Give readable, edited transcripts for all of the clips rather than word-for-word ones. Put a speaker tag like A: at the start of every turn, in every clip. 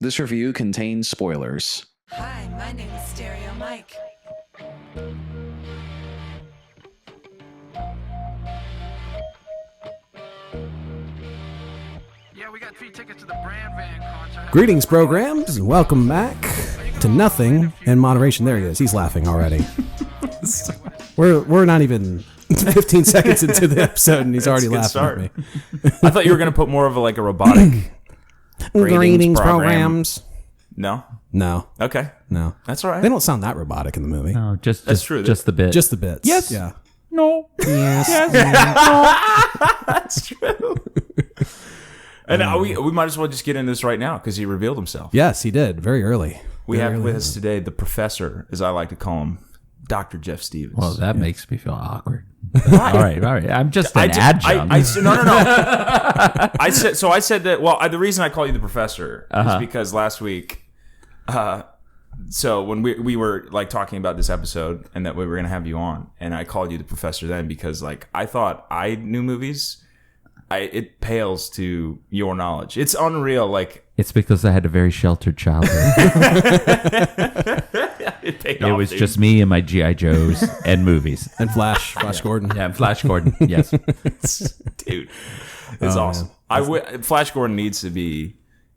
A: This review contains spoilers.
B: Hi, my name is Stereo Mike.
C: Yeah, we got 3 tickets to the Brand Van concert.
D: Greetings, programs, and welcome back to Nothing in Moderation. There he is. He's laughing already. We're not even 15 seconds into the episode, and he's already laughing at me.
E: I thought you were going to put more of a robotic
D: Greetings,
E: program.
D: programs.
E: No?
D: No,
E: Okay.
D: no.
E: That's all right.
D: They don't sound that robotic in the movie.
F: No, just
E: true.
F: Just the bit.
D: Just the bits.
F: Yes.
D: Yeah.
F: no.
D: Yes.
E: That's true. And we might as well just get into this right now because he revealed himself.
D: Yes, he did. Very early.
E: We
D: Very
E: have
D: early
E: with
D: on.
E: us today the professor, as I like to call him, Dr. Jeff Stevens.
F: Well, that makes me feel awkward. All right. I'm just an adjunct.
E: No. I said that. Well, the reason I call you the professor is because last week, so when we were talking about this episode and that we were going to have you on, and I called you the professor then because I thought I knew movies. It pales to your knowledge. It's unreal.
F: It's because I had a very sheltered childhood.
E: It
F: was just me and my G.I. Joes and movies.
D: And Flash Gordon.
F: Yeah, Flash Gordon. Yes.
E: dude. It's awesome. Flash Gordon needs to be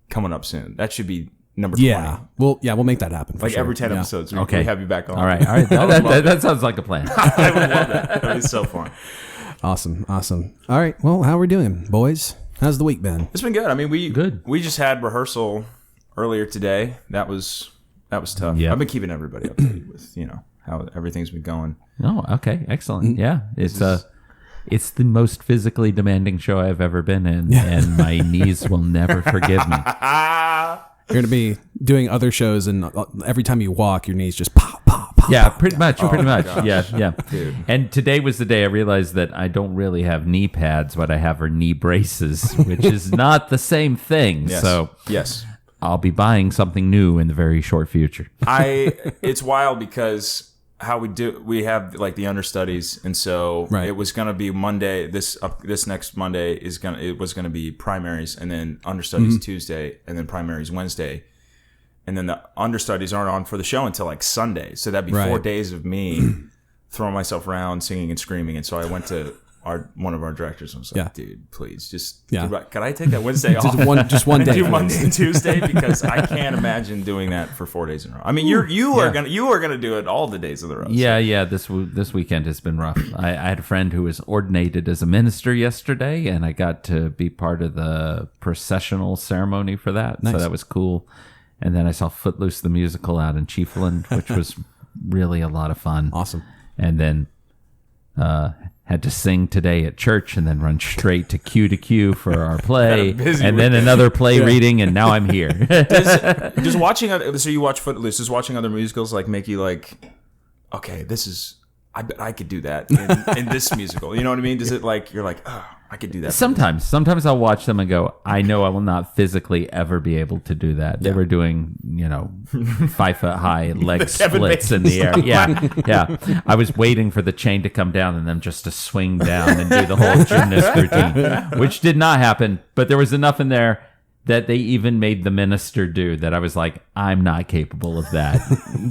E: coming up soon. That should be number 20.
D: Yeah. We'll make that happen. For sure.
E: Every 10
D: Yeah.
E: episodes, we
F: Okay.
E: have you back on.
F: All right. That sounds like a plan.
E: I would love that. That was so fun.
D: Awesome. All right. Well, how we doing, boys? How's the week been?
E: It's been good. I mean, we just had rehearsal earlier today. That was tough.
F: Yep.
E: I've been keeping everybody updated with how everything's been going.
F: Oh, okay. Excellent. Yeah. It's the most physically demanding show I've ever been in, and my knees will never forgive me.
D: You're going to be doing other shows, and every time you walk, your knees just pop, pop, pop.
F: Yeah, pretty much.
E: gosh.
F: Yeah.
E: Dude.
F: And today was the day I realized that I don't really have knee pads. What I have are knee braces, which is not the same thing.
E: Yes.
F: So
E: yes,
F: I'll be buying something new in the very short future.
E: it's wild because how we have the understudies, and so
D: Right.
E: it was gonna be Monday. This next Monday it was gonna be primaries, and then understudies Tuesday, and then primaries Wednesday, and then the understudies aren't on for the show until Sunday. So that'd be 4
D: Right.
E: days of me throwing myself around, singing and screaming. And so I went to one of our directors and was like,
D: Yeah.
E: dude, please just
D: Yeah.
E: can I take that Wednesday off?
D: Just one day.
E: Do Monday and Tuesday because I can't imagine doing that for 4 days in a row. I mean, you are gonna do it all the days of the row.
F: Yeah. This weekend has been rough. I had a friend who was ordinated as a minister yesterday, and I got to be part of the processional ceremony for that.
D: Nice.
F: So that was cool. And then I saw Footloose the musical out in Chiefland, which was really a lot of fun.
D: Awesome.
F: And then had to sing today at church, and then run straight to Q for our play, and then another play reading, and now I'm here.
E: Just watching so you watch Footloose. Does watching other musicals make you okay, this is I bet I could do that in this musical. You know what I mean? Does it you're oh, I could do that.
F: Sometimes I'll watch them and go, I know I will not physically ever be able to do that. They were doing 5 foot high leg splits in the air. Yeah. I was waiting for the chain to come down and then just to swing down and do the whole gymnast routine, which did not happen. But there was enough in there that they even made the minister do that. I was like, I'm not capable of that.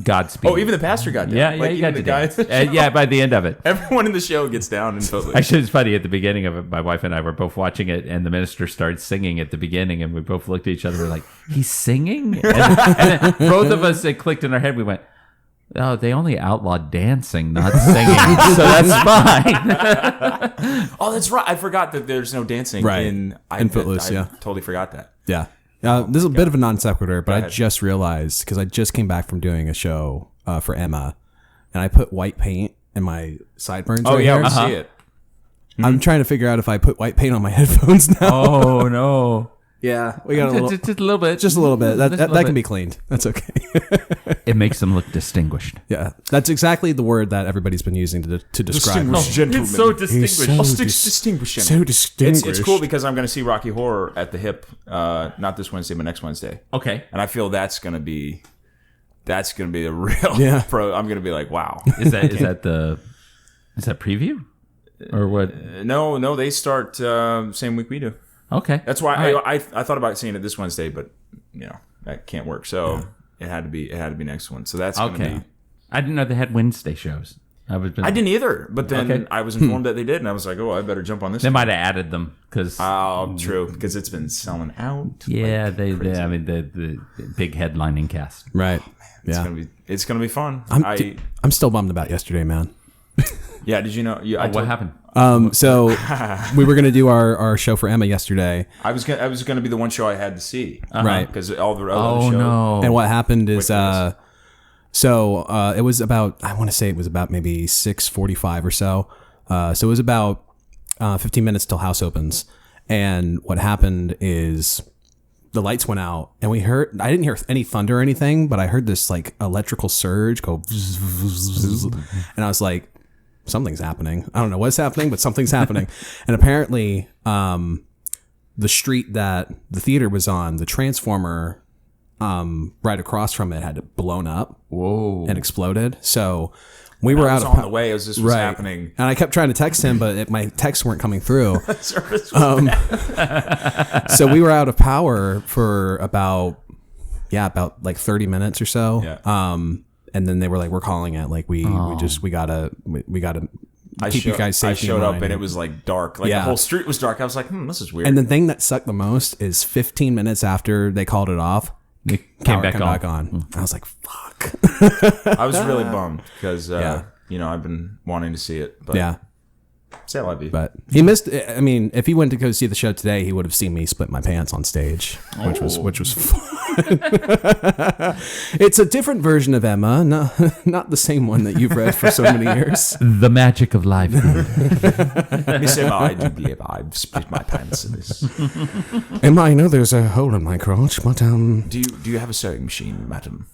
F: Godspeed.
E: Oh, even the pastor got down.
F: Yeah, you got to
E: guys.
F: yeah, by the end of it.
E: Everyone in the show gets down in Footloose.
F: Actually, it's funny. At the beginning of it, my wife and I were both watching it, and the minister started singing at the beginning, and we both looked at each other. We're like, "He's singing?" And then both of us, it clicked in our head. We went, "Oh, they only outlawed dancing, not singing, so that's fine."
E: Oh, that's right. I forgot that there's no dancing
D: Right.
E: in
D: Footloose,
E: I
D: yeah.
E: totally forgot that.
D: Yeah. This is a bit of a non sequitur, but I
E: ahead.
D: just realized because I just came back from doing a show for Emma, and I put white paint in my sideburns.
E: Oh
D: right
E: yeah,
D: here.
E: we see it.
D: I'm trying to figure out if I put white paint on my headphones now.
F: Oh no!
D: Yeah, we got
F: Just a little bit.
D: just a little bit.
F: Just a
D: That
F: little
D: can
F: bit.
D: be cleaned. That's okay.
F: It makes them look distinguished.
D: Yeah, that's exactly the word that everybody's been using to describe.
E: Distinguished
D: me.
E: gentleman.
F: It's so distinguished.
E: Distinguished.
D: So distinguished.
E: It's cool because I'm going to see Rocky Horror at the Hip, not this Wednesday, but next Wednesday.
F: Okay.
E: And I feel that's going to be a real
D: Yeah.
E: pro. I'm going to be like, wow.
F: Is that preview or what?
E: No, they start same week we do.
F: Okay.
E: That's why
F: All right.
E: I thought about seeing it this Wednesday, but that can't work. So it had to be next one. So that's gonna
F: Okay.
E: be.
F: I didn't know they had Wednesday shows.
E: I didn't either, but then
F: Okay.
E: I was informed that they did, and I was like, oh, I better jump on this.
F: They might have added them because.
E: Oh, true, because it's been selling out.
F: Yeah,
E: like
F: they
E: crazy.
F: I mean, the big headlining cast.
D: Right.
E: It's gonna be fun.
D: I'm still bummed about yesterday, man.
E: Yeah, did you know?
F: What happened?
D: So we were gonna do our show for Emma yesterday,
E: I was gonna be the one show I had to see,
D: Right.
E: Because all the other
F: Oh
E: shows.
F: no!
D: and what happened is,
E: Wait for
D: it was about, I want to say it was about maybe 6:45 or so. So it was about 15 minutes till house opens, and what happened is the lights went out, and I didn't hear any thunder or anything, but I heard this like electrical surge go, and I was like, something's happening. I don't know what's happening, but something's happening. And apparently, the street that the theater was on, the transformer right across from it had blown up.
F: Whoa!
D: And exploded. So we were
E: I
D: out
E: was
D: of
E: on the way as this was happening.
D: and I kept trying to text him, but my texts weren't coming through.
E: Service was bad.
D: So we were out of power for about like 30 minutes or so.
E: Yeah.
D: And then they were like, we're calling it. Like we gotta keep you guys safe.
E: I showed up and it was like dark. Like
D: Yeah.
E: the whole street was dark. I was like, this is weird.
D: And the thing that sucked the most is 15 minutes after they called it off,
F: It
D: power
F: came
D: came
F: back
D: back on. I was like, fuck.
E: I was really bummed because
D: Yeah.
E: I've been wanting to see it. But
D: Yeah.
E: say I love you.
D: But he missed. I mean, if he went to go see the show today, he would have seen me split my pants on stage, which was fun. It's a different version of Emma, not the same one that you've read for so many years.
F: The magic of life.
E: Miss Emma, I do believe I've split my pants in this.
D: Emma, I know there's a hole in my crotch, but
E: Do you have a sewing machine, madam?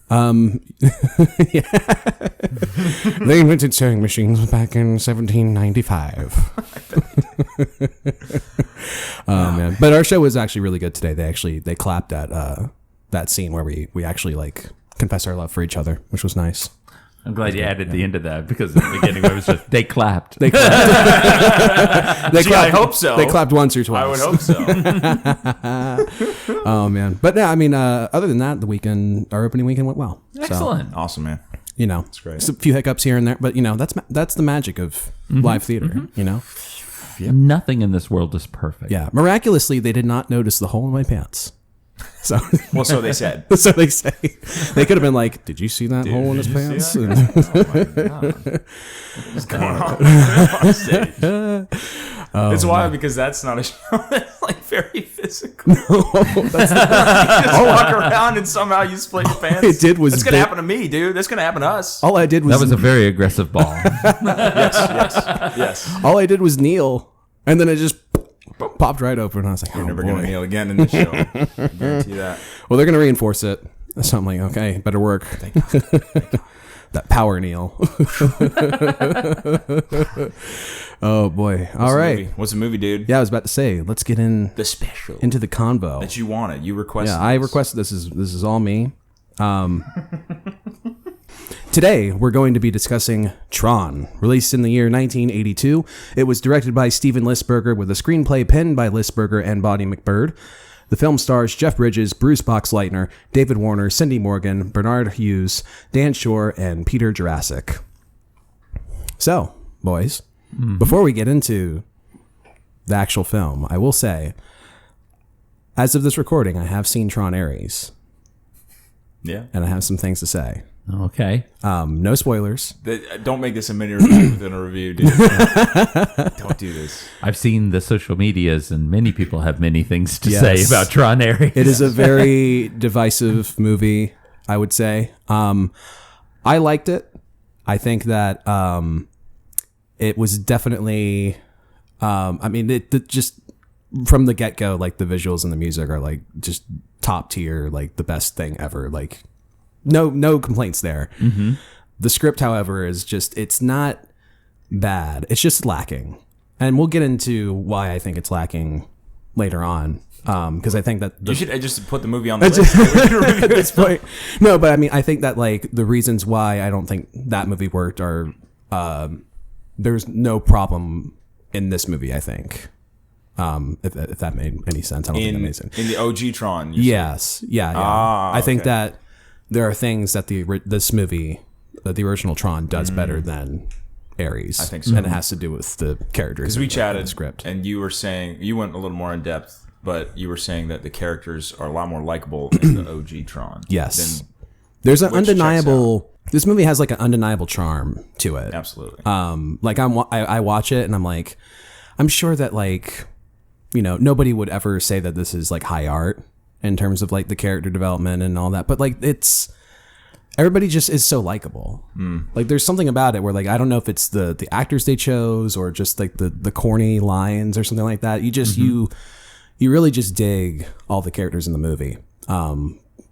D: they invented sewing machines back in 1795. Oh man! But our show was actually really good today. They clapped at that scene where we actually like confess our love for each other, which was nice.
F: I'm glad you added the end of that because in the beginning it was just they clapped.
D: They clapped.
E: Gee, I hope so.
D: They clapped once or twice.
E: I would hope so.
D: Oh man! But yeah, I mean, other than that, our opening weekend went well.
F: Excellent.
E: Awesome, man.
D: You know,
E: great.
D: Just a few hiccups here and there, but you know, that's the magic of live theater. You know,
F: Nothing in this world is perfect.
D: yeah. Miraculously, they did not notice the hole in my pants. So,
E: Well, so they said.
D: so they say they could have been like, "Did you see that hole in his pants?"
E: Oh my God. What's going on stage? It's wild because that's not a show that's like very physical. You just walk around and somehow you split your pants.
D: It did was
E: That's gonna
D: big-
E: happen to me, dude. That's gonna happen to us.
D: All I did was
F: That was a very aggressive ball.
E: Yes.
D: all I did was kneel, and then it just popped right open. And I was like, "Oh
E: Never
D: boy."
E: gonna kneel again in this show. I guarantee that.
D: Well, they're gonna reinforce it. So I'm like, okay, better work. That power kneel. Oh boy! All right.
E: What's the movie, dude?
D: Yeah, I was about to say, let's get
E: The special
D: into the convo.
E: that you wanted. You requested.
D: Yeah, I
E: this.
D: requested this. This is all me. Today, we're going to be discussing Tron, released in the year 1982. It was directed by Steven Lisberger with a screenplay penned by Lisberger and Bonnie McBird. The film stars Jeff Bridges, Bruce Boxleitner, David Warner, Cindy Morgan, Bernard Hughes, Dan Shore, and Peter Jurassic. So, boys, before we get into the actual film, I will say, as of this recording, I have seen Tron Ares,
E: Yeah.
D: and I have some things to say.
F: Okay.
D: No spoilers.
E: Don't make this a mini review within a review, dude. Don't do this.
F: I've seen the social medias, and many people have many things to
D: Yes.
F: say about Tron Ares.
D: It is a very divisive movie, I would say. I liked it. I think that it was definitely. I mean, it just from the get go, like the visuals and the music are like just top tier, like the best thing ever. Like no complaints there. Mm-hmm. The script, however, is just it's not bad. It's just lacking, and we'll get into why I think it's lacking later on. Because I think that
E: You should just put the movie on the list.
D: at this point, no, but I mean, I think that like the reasons why I don't think that movie worked are there's no problem in this movie. I think If that made any sense. I don't think that made sense.
E: In the OG Tron.
D: Yes. Yeah. I think
E: okay.
D: that there are things that this movie, the original Tron, does better than Ares.
E: I think so.
D: And it has to do with the characters.
E: Because we
D: in
E: chatted,
D: the script.
E: and you were saying, you went a little more in depth, but you were saying that the characters are a lot more likable in the OG Tron.
D: Yes.
E: than-
D: There's an
E: which checks
D: undeniable. This movie has like an undeniable charm to it.
E: Absolutely.
D: Like I watch it and I'm like, I'm sure that like, you know, nobody would ever say that this is like high art in terms of like the character development and all that, but like everybody just is so likable. Like there's something about it where like I don't know if it's the actors they chose or just like the corny lines or something like that. You just you really just dig all the characters in the movie,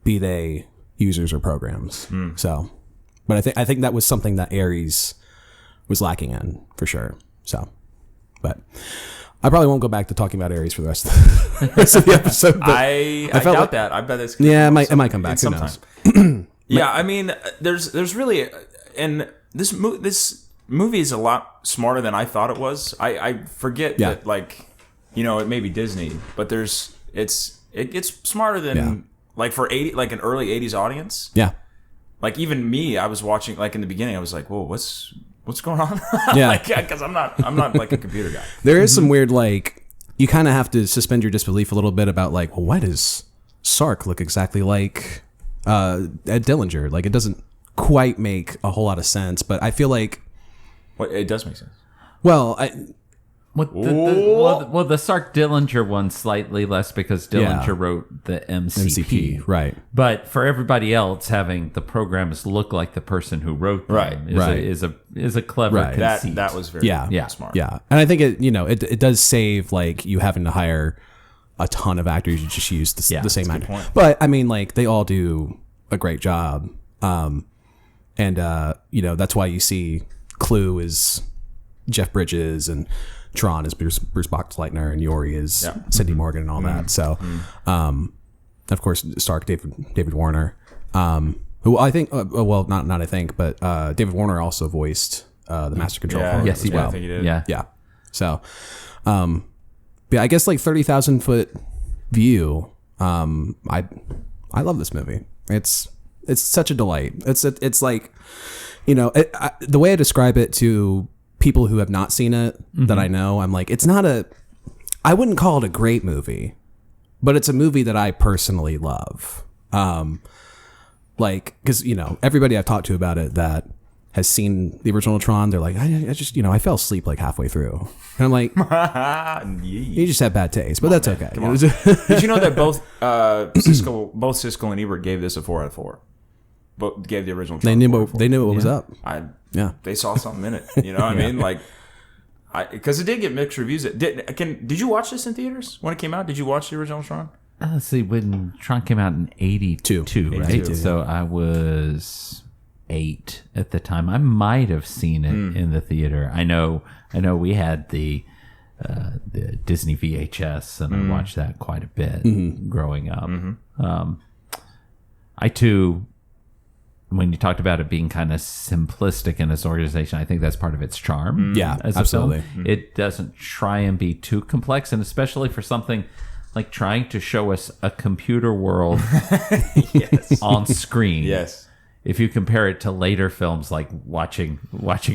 D: be they users or programs. So, but I think that was something that Ares was lacking in for sure. So, but I probably won't go back to talking about Ares for the rest of the episode. But
E: I
D: felt
E: doubt
D: like-
E: that. I bet it's
D: yeah, it might come back. Who
E: sometime.
D: knows?
E: Yeah, I mean, there's really, and this movie is a lot smarter than I thought it was. I forget
D: Yeah.
E: that, like, you know, it may be Disney, but it gets smarter than
D: Yeah.
E: like for an early '80s audience.
D: Yeah,
E: Like even me, I was watching like in the beginning, I was like, whoa, what's going on?
D: Yeah.
E: because I'm not like a computer guy.
D: there is some weird like you kind of have to suspend your disbelief a little bit about like, well, why does Sark look exactly like Ed Dillinger? Like it doesn't quite make a whole lot of sense, but I feel like
E: Well, it does make sense.
D: well,
F: The Sark Dillinger one slightly less because Dillinger
D: Yeah.
F: wrote the MCP.
D: right.
F: But for everybody else, having the programs look like the person who wrote them
E: Right,
D: right.
F: is a clever
D: Right.
F: conceit.
E: That was very
D: Yeah.
E: smart.
D: Yeah, and I think it does save like you having to hire a ton of actors. You just use the same actor.
E: point.
D: But I mean, like they all do a great job, and you know that's why you see Clue is Jeff Bridges and Tron is Bruce Boxleitner and Yori is Cindy Morgan and all that. So, of course, Stark David Warner, who I think well not I think, but David Warner also voiced the Master Control.
E: Yeah,
D: for
F: Yes, he
D: as
F: did.
D: well.
E: I think he did.
F: Yeah.
D: Yeah. So, yeah, I guess like 30,000 foot view. I love this movie. It's such a delight. It's like, you know, the way I describe it to people who have not seen it that I know, I'm like, I wouldn't call it a great movie, but it's a movie that I personally love. Like, cause you know, everybody I've talked to about it that has seen the original Tron, they're like, I just, you know, I fell asleep like halfway through. And I'm like, you just have bad taste, but that's okay.
E: Did you know that both Siskel and Ebert gave this a 4 out of 4? Both gave the original.
D: They
E: Tron
D: knew
E: 4 out
D: what
E: of 4.
D: they knew what was up. Yeah.
E: They saw something in it. You know what I mean? Like, because it did get mixed reviews. Did you watch this in theaters when it came out? Did you watch the original Tron?
F: Let's see, when Tron came out in 82, right?
E: 82,
F: So I was 8 at the time. I might have seen it in the theater. I know we had the Disney VHS, and I watched that quite a bit growing up. I too, when you talked about it being kind of simplistic in its organization, I think that's part of its charm.
D: Yeah,
F: as a
D: absolutely.
F: film. It doesn't try and be too complex, and especially for something like trying to show us a computer world on screen.
E: Yes.
F: If you compare it to later films like watching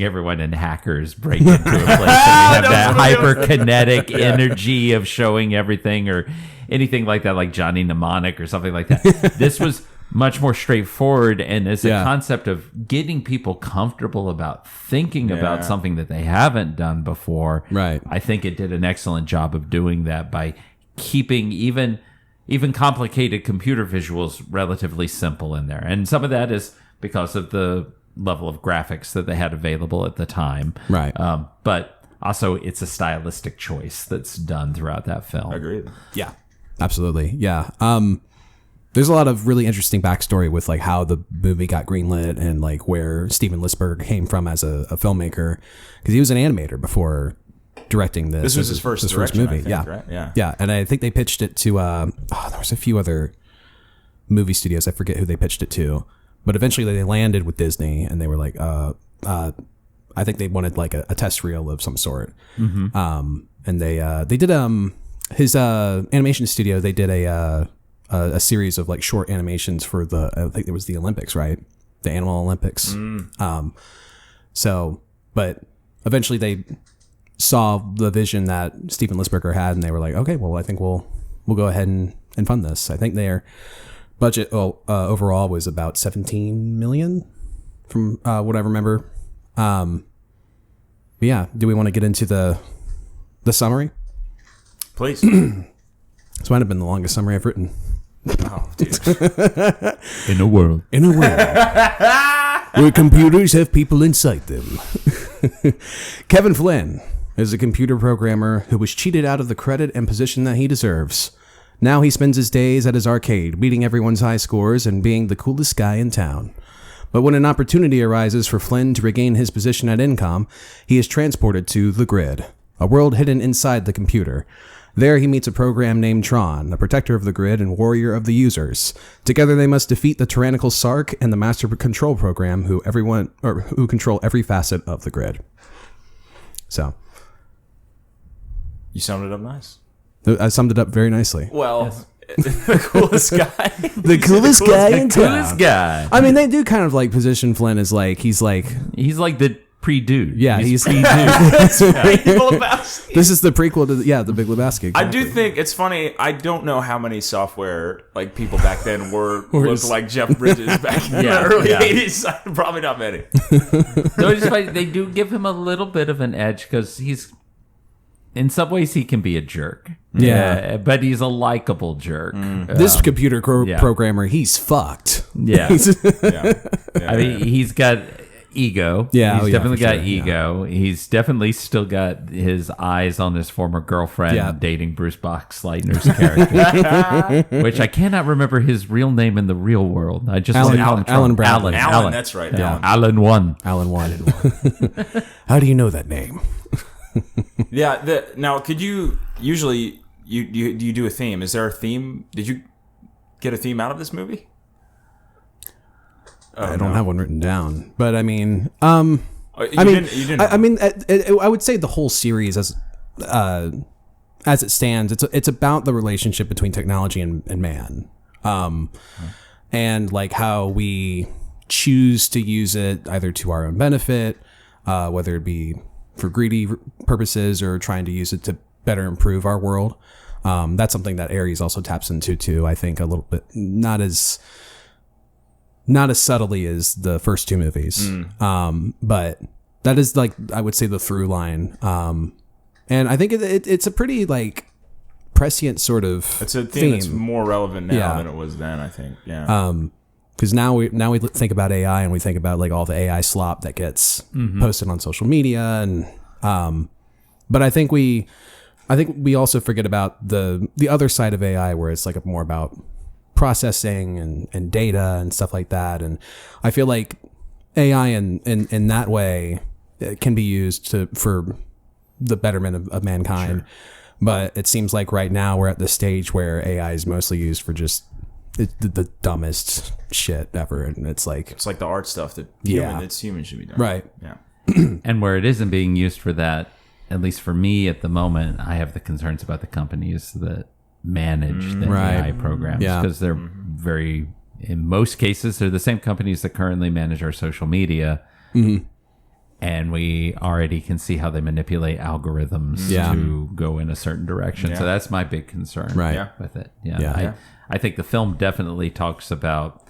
F: everyone in Hackers break into a place and you have that hyperkinetic energy of showing everything or anything like that, like Johnny Mnemonic or something like that. This was much more straightforward, and as a concept of getting people comfortable about thinking about something that they haven't done before.
D: Right.
F: I think it did an excellent job of doing that by keeping even complicated computer visuals relatively simple in there. And some of that is because of the level of graphics that they had available at the time.
D: Right.
F: But also it's a stylistic choice that's done throughout that film.
E: Agreed.
D: Yeah, absolutely. Yeah. There's a lot of really interesting backstory with like how the movie got greenlit and like where Steven Lisberg came from as a filmmaker, because he was an animator before directing this.
E: This was his first direction,
D: movie.
E: I think,
D: yeah,
E: right?
D: Yeah. And I think they pitched it to. There was a few other movie studios. I forget who they pitched it to, but eventually they landed with Disney, and they were like, I think they wanted like a test reel of some sort. and they did his animation studio. They did a series of like short animations for I think it was the Olympics, right? The Animal Olympics. But eventually they saw the vision that Steven Lisberger had, and they were like, okay, well, I think we'll go ahead and fund this. I think their budget overall was about 17 million from what I remember. But yeah, do we want to get into the summary?
E: Please.
D: This might have been the longest summary I've written.
E: Oh, dude.
F: In a world.
D: In a world where computers have people inside them. Kevin Flynn is a computer programmer who was cheated out of the credit and position that he deserves. Now he spends his days at his arcade, beating everyone's high scores and being the coolest guy in town. But when an opportunity arises for Flynn to regain his position at Incom, he is transported to the Grid, a world hidden inside the computer. There he meets a program named Tron, a protector of the Grid and warrior of the users. Together they must defeat the tyrannical Sark and the master control program who control every facet of the Grid. So,
E: You summed it up nice.
D: I summed it up very nicely.
E: Well, the coolest guy.
D: The coolest guy in town.
F: Coolest guy.
D: I mean, they do kind of like position Flynn as like he's like
F: the pre-dude.
D: yeah he's
F: pre-dude.
E: Big Lebowski.
D: This is the prequel to the Big Lebowski. Exactly.
E: I do think it's funny. I don't know how many software like people back then looked like Jeff Bridges back in the early 80s. Probably not many.
F: No, it's just like they do give him a little bit of an edge because he's, in some ways, he can be a jerk.
D: Yeah.
F: But he's a likable jerk.
D: This computer programmer, he's fucked.
F: Yeah.
E: Yeah.
F: I mean, he's got ego.
D: Yeah,
F: he's definitely
D: for
F: got
D: sure,
F: ego. He's definitely still got his eyes on his former girlfriend dating Bruce Boxleitner's character, which I cannot remember his real name in the real world. I just want to call him
D: Alan Bradley.
E: Alan, that's right.
D: Yeah.
F: Alan 1.
D: Alan 1. How do you know that name?
E: Yeah. Now, could you usually you do a theme? Is there a theme? Did you get a theme out of this movie?
D: I don't have one written down, but I mean,
E: You didn't.
D: I mean, I would say the whole series as it stands, it's about the relationship between technology and man, and like how we choose to use it either to our own benefit, whether it be for greedy purposes or trying to use it to better improve our world. That's something that Ares also taps into too. I think a little bit, not as subtly as the first two movies. But that is like, I would say, the through line. And I think it's a pretty like prescient sort of
E: It's a theme that's more relevant now than it was then, I think. Yeah.
D: Because now we think about AI and we think about like all the AI slop that gets posted on social media, and but I think we also forget about the other side of AI where it's like more about processing and data and stuff like that. And I feel like AI in that way can be used for the betterment of mankind. Sure. But it seems like right now we're at the stage where AI is mostly used for just the dumbest shit ever, and it's like
E: the art stuff that human should be done.
D: Right.
E: Yeah.
F: And where it isn't being used for that, at least for me at the moment, I have the concerns about the companies that manage the AI programs, because they're very, in most cases, they're the same companies that currently manage our social media. And we already can see how they manipulate algorithms to go in a certain direction. So that's my big concern with it. I think the film definitely talks about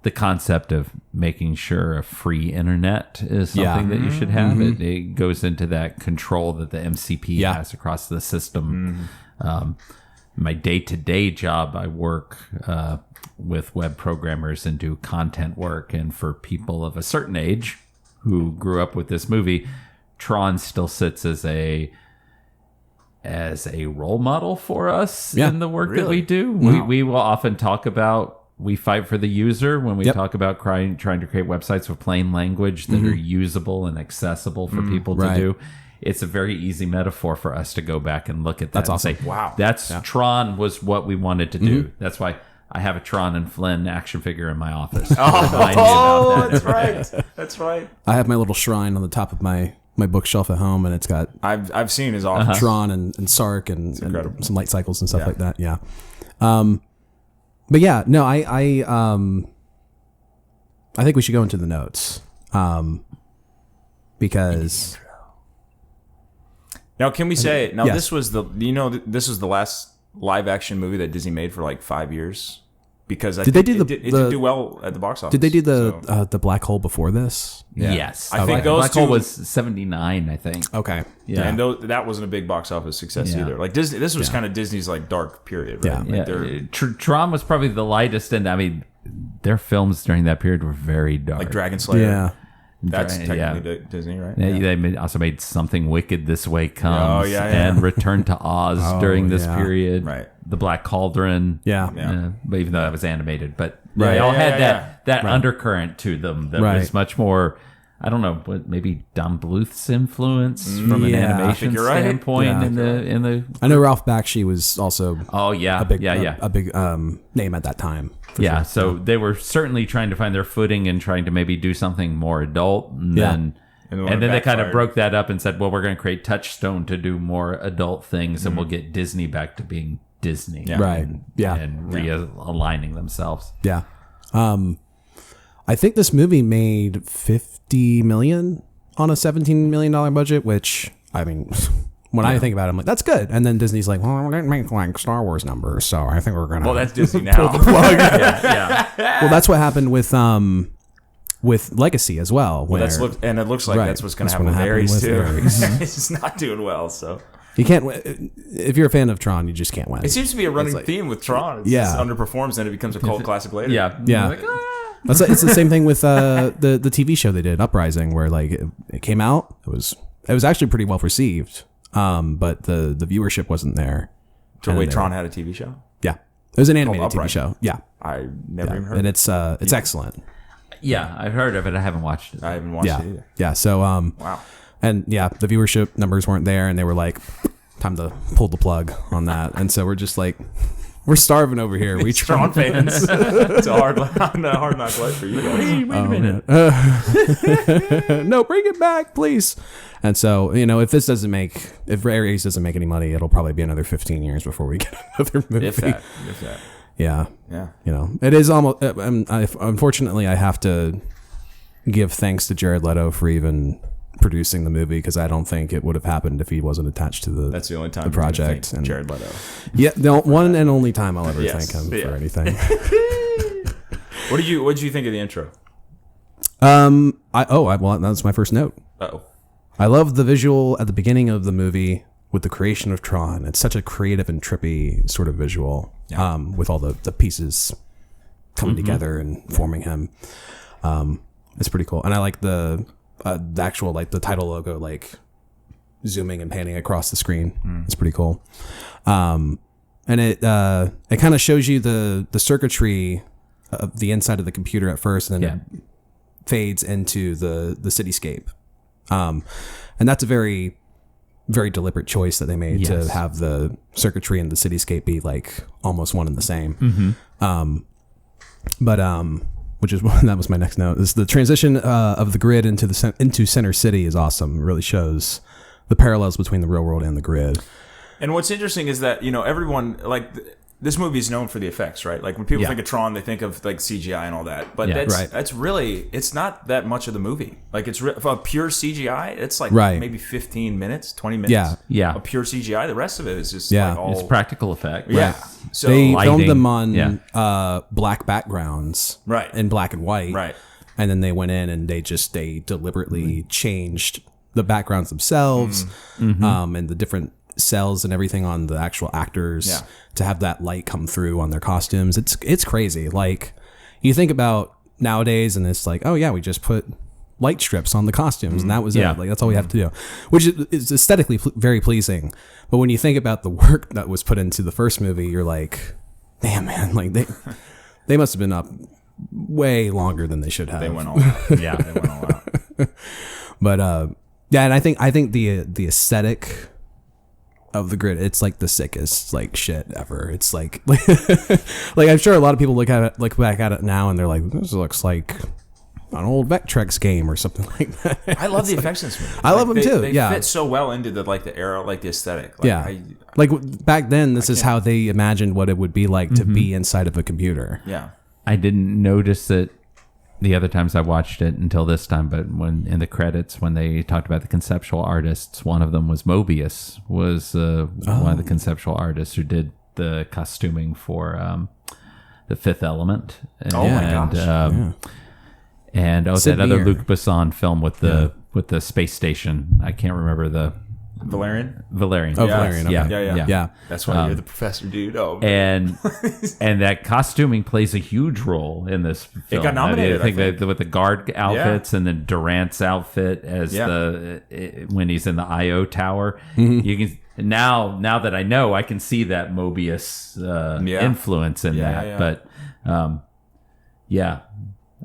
F: the concept of making sure a free internet is something that you should have. It goes into that control that the MCP has across the system. My day-to-day job, I work with web programmers and do content work. And for people of a certain age who grew up with this movie, Tron still sits as a role model for us in the work that we do. We will often talk about, we fight for the user when we talk about trying to create websites with plain language that are usable and accessible for people to do. It's a very easy metaphor for us to go back and look at that. That's awesome. And say, wow, Tron was what we wanted to do. That's why I have a Tron and Flynn action figure in my office.
E: That's right. That's right.
D: I have my little shrine on the top of my my bookshelf at home, and it's got
E: I've seen his office.
D: Tron and Sark and
E: incredible.
D: some light cycles and stuff
E: Yeah.
D: like that. Yeah. But yeah, no, I think we should go into the notes. Because
E: Now, can we say now
D: Yes.
E: this was this was the last live action movie that Disney made for like 5 years because I
D: Did
E: think
D: they do
E: it,
D: the-
E: did, it
D: the-
E: did do well at the box office.
D: did they do
E: so-
D: the black hole before this?
F: Yes.
E: I think those
F: Black Hole
E: two-
F: was 79, I think.
D: Okay.
F: Yeah.
E: And that wasn't a big box office success
F: Yeah.
E: either. Like Disney, this was kind of Disney's like dark period, right?
D: Yeah.
E: Like
F: Yeah,
E: they're
F: Tron was probably the lightest, and I mean, their films during that period were very dark.
E: like Dragon Slayer.
D: Yeah.
E: That's
F: Yeah.
E: technically Disney, right?
F: Yeah, also made Something Wicked This Way Comes,
E: Oh, yeah.
F: and Return to Oz during this
D: yeah.
F: period.
E: Right.
F: The Black Cauldron.
D: Yeah.
E: Yeah.
F: But even though that was animated, but
D: Right.
F: they all
E: Yeah,
F: had
E: yeah,
F: that undercurrent to them that
D: Right.
F: was much more. I don't know, what maybe Don Bluth's influence from an
D: Yeah, I
F: animation
E: think you're right.
F: standpoint
D: Yeah.
F: in the.
D: I know Ralph Bakshi was also
F: Oh yeah,
D: a big
F: yeah.
D: a big name at that time. for
F: Yeah,
D: sure.
F: so they were certainly trying to find their footing and trying to maybe do something more adult, and
D: Yeah.
F: then
E: And
F: and
E: then
F: then
E: it
F: they kind of
E: backfired.
F: broke that up and said, "Well, we're going to create Touchstone to do more adult things, and we'll get Disney back to being Disney,
E: Yeah.
D: Right. Yeah.
F: and realigning themselves."
D: Yeah. I think this movie made $50 million on a $17 million budget, which, I mean, when I think about it, I'm like, that's good. And then Disney's like, well, we didn't make like Star Wars numbers, so I think we're going to.
E: Well, that's Disney now.
F: Yeah,
D: Well, that's what happened with Legacy as well. Where
E: And it looks like
D: Right.
E: that's what's going
D: That's
E: to happen
D: what
E: with
D: happened
E: Ares
D: with
E: too.
D: Ares.
E: It's not doing well. So
D: you can't, if you're a fan of Tron, you just can't win.
E: it seems to be a running
D: like-
E: theme with Tron. It
D: Yeah.
E: underperforms, and it becomes a cult classic later.
F: yeah,
D: Yeah.
F: Like,
D: It's the same thing with the TV show they did, Uprising, where like it came out. It was actually pretty well received, but the viewership wasn't there.
E: So
D: And
E: wait,
D: then-
E: Tron had a TV show.
D: Yeah, it was an animated TV
E: Uprising.
D: show. Yeah,
E: I never even heard.
D: and
E: of it.
D: it's excellent.
F: yeah. I've heard of it. I haven't watched it.
E: I haven't watched
D: Yeah,
E: it either.
D: yeah. So
E: Wow.
D: and yeah, the viewership numbers weren't there, and they were like, time to pull the plug on that. And so we're just like, we're starving over here. We
E: Tron fans. It's a hard knock life for you guys.
F: Wait a minute.
D: no, bring it back, please. And so, if Ares doesn't make any money, it'll probably be another 15 years before we get another movie.
E: If that.
D: Yeah.
E: Yeah.
D: It is almost, unfortunately, I have to give thanks to Jared Leto for even producing the movie, because I don't think it would have happened if he wasn't attached to
E: That's the only time
D: the
E: you're gonna
D: project.
E: think
D: And
E: Jared Leto.
D: yeah, the one and only time I'll ever
E: Yes.
D: thank him
E: Yeah.
D: for anything.
E: What did you think of the intro?
D: Well, that's my first note.
E: Oh,
D: I love the visual at the beginning of the movie with the creation of Tron. It's such a creative and trippy sort of visual, with all the pieces coming together and forming him. It's pretty cool, and I like the actual the title logo zooming and panning across the screen. It's pretty cool, and it kind of shows you the circuitry of the inside of the computer at first, and then it fades into the cityscape. And that's a very, very deliberate choice that they made to have the circuitry and the cityscape be almost one and the same. Which is that was my next note. Is the transition of the grid into Center City is awesome. It really shows the parallels between the real world and the grid.
E: and what's interesting is that everyone this movie is known for the effects, right? Like when people think of Tron, they think of CGI and all that. But that's really, it's not that much of the movie. It's for pure CGI. It's maybe 15 minutes, 20 minutes.
F: Yeah.
E: Of pure CGI. The rest of it is just all
F: It's practical effect.
E: Yeah. So
D: They
F: lighting,
D: filmed them on black backgrounds,
E: Right.
D: in black and white,
E: Right.
D: And then they went in and they deliberately changed the backgrounds themselves, and the different cells and everything on the actual actors to have that light come through on their costumes. It's crazy. You think about nowadays, and it's oh yeah, we just put light strips on the costumes, and that was it. That's all we have to do, which is aesthetically very pleasing. But when you think about the work that was put into the first movie, you're like, damn man, they must have been up way longer than they should have.
E: They went all out. They went all out.
D: But yeah, and I think the aesthetic of the grid, it's the sickest shit ever. It's I'm sure a lot of people look back at it now and they're like, this looks like an old Vectrex game or something like that.
E: I love the effects in this movie.
D: I love them too.
E: They
D: yeah,
E: fit so well into the era, like the aesthetic. Like,
D: yeah. Back then, this is how they imagined what it would be like to be inside of a computer.
E: Yeah.
F: I didn't notice it the other times I watched it until this time, but when in the credits, when they talked about the conceptual artists, one of them was Mobius, was one of the conceptual artists who did the costuming for The Fifth Element. And,
E: my gosh.
F: And
D: Sid
F: that other
D: Meier.
F: Luc Besson film with the space station. I can't remember the
E: Valerian.
F: Valerian.
D: Oh, Valerian, okay.
E: Yeah. That's why you're the professor, dude. Oh,
F: And that costuming plays a huge role in this film.
E: got nominated,
F: I think,
E: I think.
F: with the guard outfits and then Durant's outfit as when he's in the IO tower. You can now that I know, I can see that Mobius influence in that.
E: Yeah.
F: But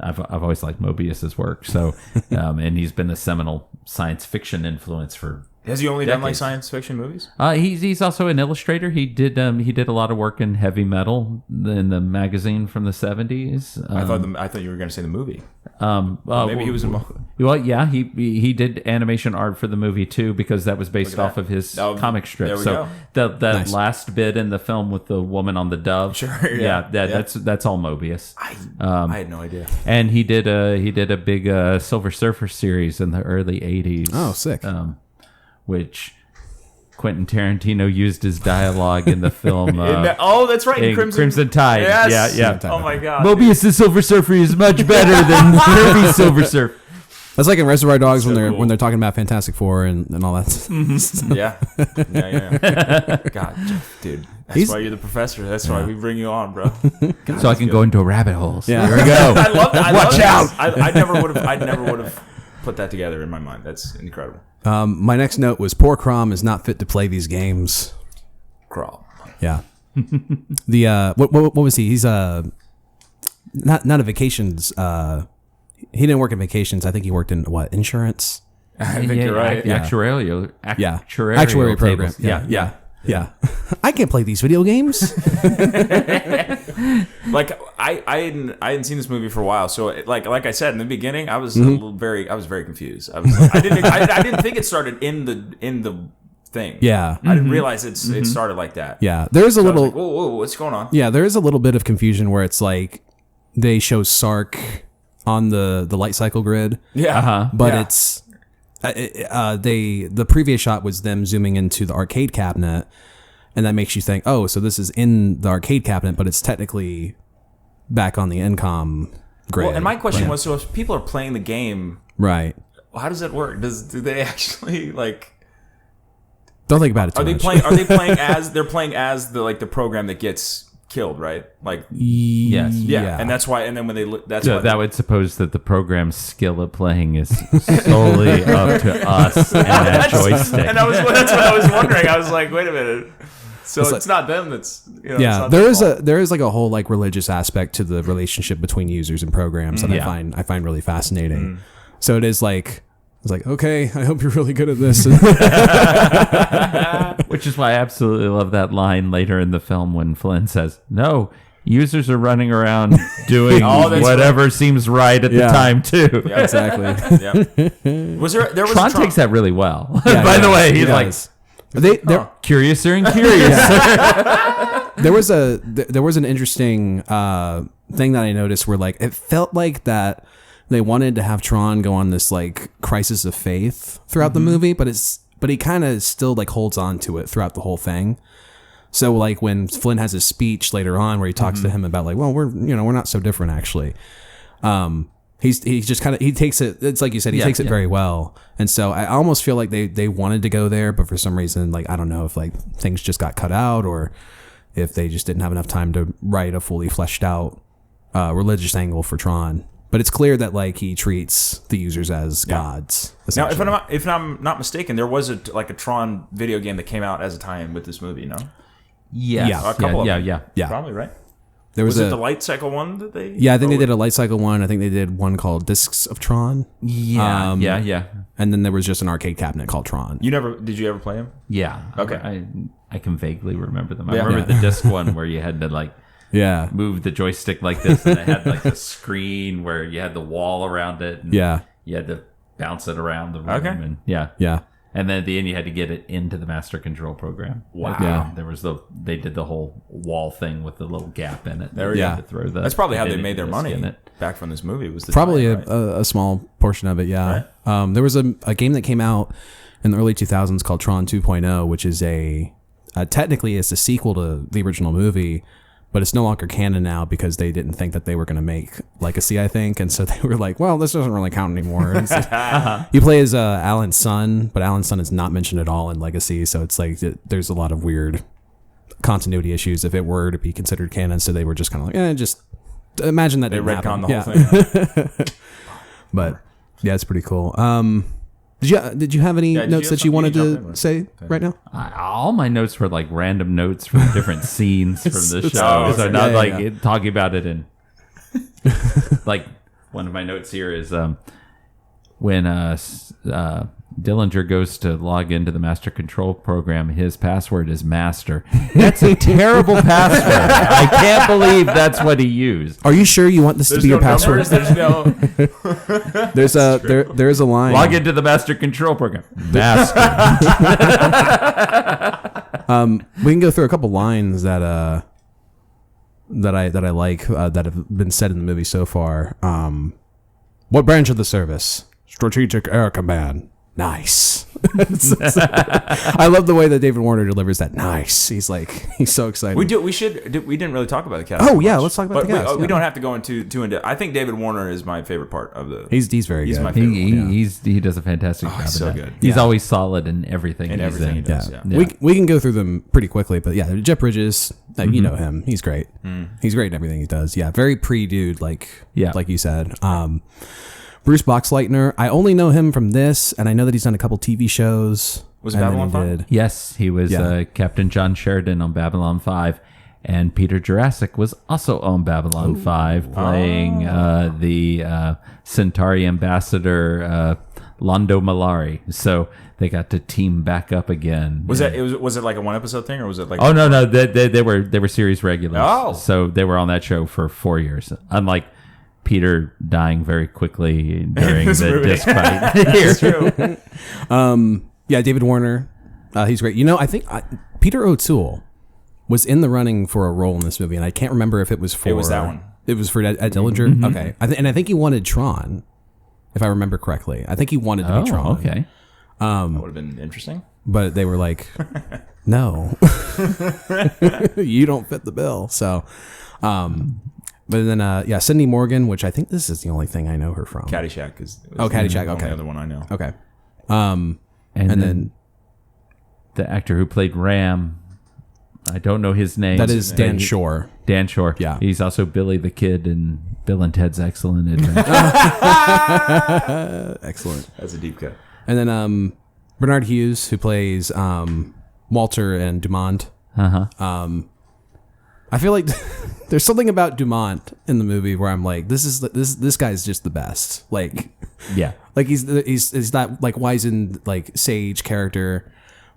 F: I've always liked Mobius's work. So and he's been a seminal science fiction influence for.
E: Has he only done like
F: decades.
E: science fiction movies?
F: He's also an illustrator. He did a lot of work in heavy metal in the magazine from the 70s.
E: I thought you were going to say the movie.
F: Maybe
E: he was involved.
F: Well, yeah, he did animation art for the movie too because that was based off of his comic strip.
E: there we
F: So that
D: Nice.
F: last bit in the film with the woman on the dove, that's all Mobius.
E: I had no idea.
F: And he did a big Silver Surfer series in the early 80s.
D: Oh, sick.
F: Which Quentin Tarantino used his dialogue in the film.
E: That's right.
F: in Crimson Tide.
E: Yes.
F: Yeah.
E: Oh my god.
F: Mobius' Silver Surfer is much better than Kirby's Silver Surfer.
D: That's like in Reservoir Dogs
E: So
D: when
E: cool.
D: they're talking about Fantastic Four and all that. stuff.
E: Yeah. God, dude. That's
D: He's-
E: why you're the professor. That's why we bring you on, bro.
F: So I can go into rabbit holes.
D: Yeah.
F: Here we go.
E: I love that.
F: Watch out.
E: I never would have put that together in my mind. That's incredible.
D: My next note was poor Crom is not fit to play these games.
E: Crawl.
D: Yeah. The what was he? He's not a vacations. He didn't work in vacations. I think he worked in insurance.
E: I think you're right.
F: Actuarial.
D: Yeah,
F: Actuarial
D: actuary program.
F: tables.
D: Yeah. I can't play these video games.
E: Like I hadn't seen this movie for a while, so like I said in the beginning, I was very confused. I didn't think it started in the thing.
D: Yeah.
E: I didn't realize it started like that.
D: Yeah, there is a
E: I was
D: little.
E: like, whoa, what's going on?
D: Yeah, there is a little bit of confusion where it's like they show Sark on the light cycle grid,
E: Yeah,
D: but
E: Yeah.
D: it's the previous shot was them zooming into the arcade cabinet, and that makes you think, oh, so this is in the arcade cabinet, but it's technically back on the Encom grid.
E: Well, and my question was, so if people are playing the game,
D: right?
E: how does that work? Do they actually like?
D: Don't think about it too
E: Are they
D: much.
E: playing? Are they playing as they're playing as the program that gets killed, right? Like
F: Yes.
E: yeah, and that's why. And then when they that's
F: So
E: why
F: that would suppose that the program's skill at playing is solely up to us and that joystick.
E: And that's what I was wondering. I was like, wait a minute. So
D: It's
E: it's,
D: like-
E: not them. That's it's
D: yeah,
E: not
D: there
E: their
D: is
E: fault.
D: there is like a whole like religious aspect to the relationship between users and programs that I find really fascinating. So it is like it's like, okay, I hope you're really good at this.
F: Which is why I absolutely love that line later in the film when Flynn says, "No, users are running around doing
E: Oh, that's
F: whatever seems right at the
D: Yeah.
F: time too."
E: Yeah.
D: Exactly.
E: Yeah. Was there was
F: Tron
E: a Tron
F: takes that really well.
D: Yeah,
F: By
D: he
F: the
D: does.
F: way,
D: He
F: he's like
D: does. They're
F: curiouser and curious.
D: there was an interesting thing that I noticed where like it felt like that they wanted to have Tron go on this like crisis of faith throughout the movie, but he kind of still like holds on to it throughout the whole thing. So like when Flynn has his speech later on where he talks to him about like, well, we're not so different actually. He's just kind of he takes it. It's like you said, he takes it very well, and so I almost feel like they wanted to go there, but for some reason, like I don't know if like things just got cut out or if they just didn't have enough time to write a fully fleshed out religious angle for Tron. But it's clear that like he treats the users as gods.
E: Now,
D: essentially.
E: if I'm not mistaken, there was a Tron video game that came out as a tie-in with this movie. No,
F: Yes.
D: Yeah.
E: a couple of them.
D: Yeah.
E: probably right.
D: there
E: Was
D: was,
E: it the light cycle one that they?
D: yeah, I think they did a light cycle one. I think they did one called Discs of Tron.
F: Yeah. Yeah.
D: And then there was just an arcade cabinet called Tron.
E: Did you ever play him?
F: Yeah.
E: Okay.
F: I can vaguely remember them. I
E: Yeah.
F: remember the disc one where you had to like
D: Yeah.
F: move the joystick like this, and it had like a screen where you had the wall around it. And
D: Yeah.
F: you had to bounce it around the room.
E: Okay.
F: And yeah.
D: Yeah.
F: And then at the end, you had to get it into the master control program.
E: Wow.
D: Yeah.
F: There was they did the whole wall thing with the little gap in it.
E: There we
D: go.
F: To throw the
E: That's probably how they
F: divinity
E: made their
F: disc
E: money
F: in it.
E: back from this movie. Was the
D: Probably
E: tie-in, right?
D: a small portion of it, yeah. There was a game that came out in the early 2000s called Tron 2.0, which is technically it's a sequel to the original movie, but it's no longer canon now because they didn't think that they were going to make Legacy, I think, and so they were like, well, this doesn't really count anymore. And so, you play as Alan's son, but Alan's son is not mentioned at all in Legacy, so it's like there's a lot of weird continuity issues if it were to be considered canon, so they were just kind of like, just imagine that
E: They
D: didn't happen.
E: retconned the whole thing.
D: But yeah, it's pretty cool. Did you have any
E: Yeah, did
D: notes
E: you have
D: that you
E: something
D: wanted
E: you
D: to
E: jump in with?
D: say right now?
F: All my notes were like random notes from different scenes from the
D: It's-
F: show.
E: oh,
F: So
E: okay.
F: not
D: Yeah,
F: like
D: yeah.
F: talking about it in like one of my notes here is when Dillinger goes to log into the master control program, his password is master. That's a terrible password. I can't believe that's what he used.
D: Are you sure you want this to
E: There's
D: be
E: no
D: your password?
E: numbers, there's no.
D: There's a line.
F: Log into the master control program. Master.
D: We can go through a couple lines that I like that have been said in the movie so far. What branch of the service? Strategic Air Command. Nice. I love the way that David Warner delivers that. Nice. He's so excited.
E: We didn't really talk about the cast.
D: Oh,
E: that
D: yeah,
E: much.
D: let's talk about
E: But
D: the cast,
E: We
D: yeah.
E: don't have to go into too into. I think David Warner is my favorite part of the.
D: He's very
E: He's
D: good.
E: my favorite.
F: He does a fantastic job.
E: he's
F: of
E: so
F: that.
E: good.
F: He's
D: Yeah.
F: always solid in everything.
E: In
F: he's
E: everything he
F: in.
E: does.
D: Yeah.
E: Yeah.
D: We can go through them pretty quickly, but yeah, Jeff Bridges, you know him. He's great. He's great in everything he does. Yeah, very pre-dude, like you said. Bruce Boxleitner, I only know him from this, and I know that he's done a couple TV shows.
E: Was it
D: and then
E: Babylon
D: he
E: 5?
D: did-
F: Yes, he was
D: Yeah.
F: Captain John Sheridan on Babylon 5. And Peter Jurassic was also on Babylon 5, playing the Centauri ambassador, Londo Malari. So they got to team back up again.
E: Was it like a one episode thing or was it like?
F: Oh, no. They were series regulars.
E: Oh.
F: So they were on that show for 4 years. Unlike Peter dying very quickly during
E: This
F: the
E: movie.
F: disc fight. Here.
E: True.
D: Yeah, David Warner, he's great. I think Peter O'Toole was in the running for a role in this movie, and I can't remember if it was for.
E: It was that one.
D: It was for Ed Dillinger. Okay, I think he wanted Tron, if I remember correctly. I think he wanted to be Tron.
F: Okay.
E: That would have been interesting.
D: But they were like, no, you don't fit the bill. So, but then Sydney Morgan, which I think this is the only thing I know her from.
E: Caddyshack is.
D: Caddyshack,
E: The
D: okay.
E: only other one I know.
D: Okay.
F: And then the actor who played Ram, I don't know his name.
D: That is Dan Shore.
F: Dan Shore.
D: Yeah.
F: He's also Billy the Kid in Bill and Ted's Excellent Adventure.
D: Excellent.
E: That's a deep cut.
D: And then Bernard Hughes, who plays Walter and Dumont.
F: Uh-huh.
D: I feel like there's something about Dumont in the movie where I'm like, this guy's just the best. Like,
F: Yeah.
D: like he's that like wizened like sage character,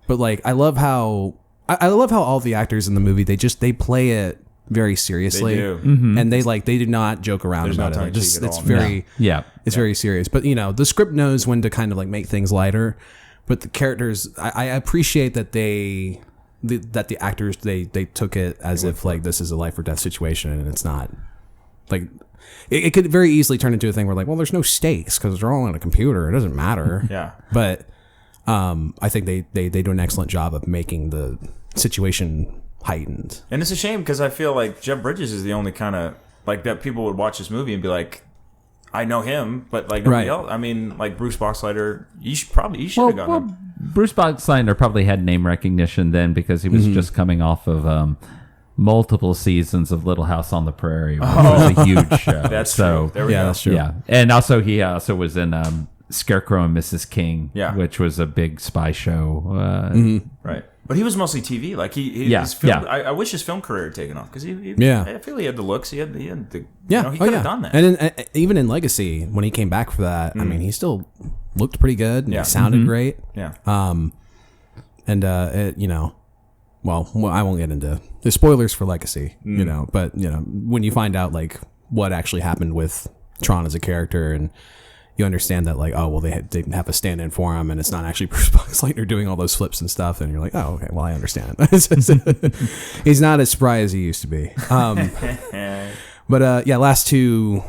D: but like I love how all the actors in the movie they play it very seriously.
E: They do.
D: And they do not joke around
E: There's no
D: about it.
E: tongue-in-cheek
D: It's,
E: at
D: it's
E: all.
D: very
F: Yeah.
D: it's very serious. But the script knows when to kind of like make things lighter. But the characters, I appreciate that the actors they took it as if like this is a life or death situation, and it's not. Like it could very easily turn into a thing where like, well, there's no stakes because they're all on a computer. It doesn't matter.
E: Yeah.
D: But I think they do an excellent job of making the situation heightened.
E: And it's a shame because I feel like Jeff Bridges is the only kind of like that people would watch this movie and be like, I know him, but like nobody
D: Right.
E: else. I mean, like Bruce Boxleitner, you should have gotten him.
F: Bruce Boxleitner probably had name recognition then because he was just coming off of multiple seasons of Little House on the Prairie, which was a huge show.
E: That's
F: so,
E: true. There we
D: Yeah,
E: go.
D: that's true.
F: Yeah, and also he also was in Scarecrow and Mrs. King,
E: Yeah.
F: which was a big spy show.
E: Right. But he was mostly TV. Like
F: Yeah,
E: his film,
F: yeah.
E: I wish his film career had taken off because
D: Yeah.
E: I feel he had the looks. He had the
D: Yeah,
E: he could have done that.
D: And even in Legacy, when he came back for that, I mean, he still looked pretty good. And
E: Yeah.
D: he sounded great.
E: yeah.
D: And I won't get into the spoilers for Legacy, but when you find out like what actually happened with Tron as a character, and you understand that like, oh well, they have a stand-in for him, and it's not actually Bruce Boxleitner doing all those flips and stuff, and you're like, oh okay, well I understand. He's not as spry as he used to be. But last two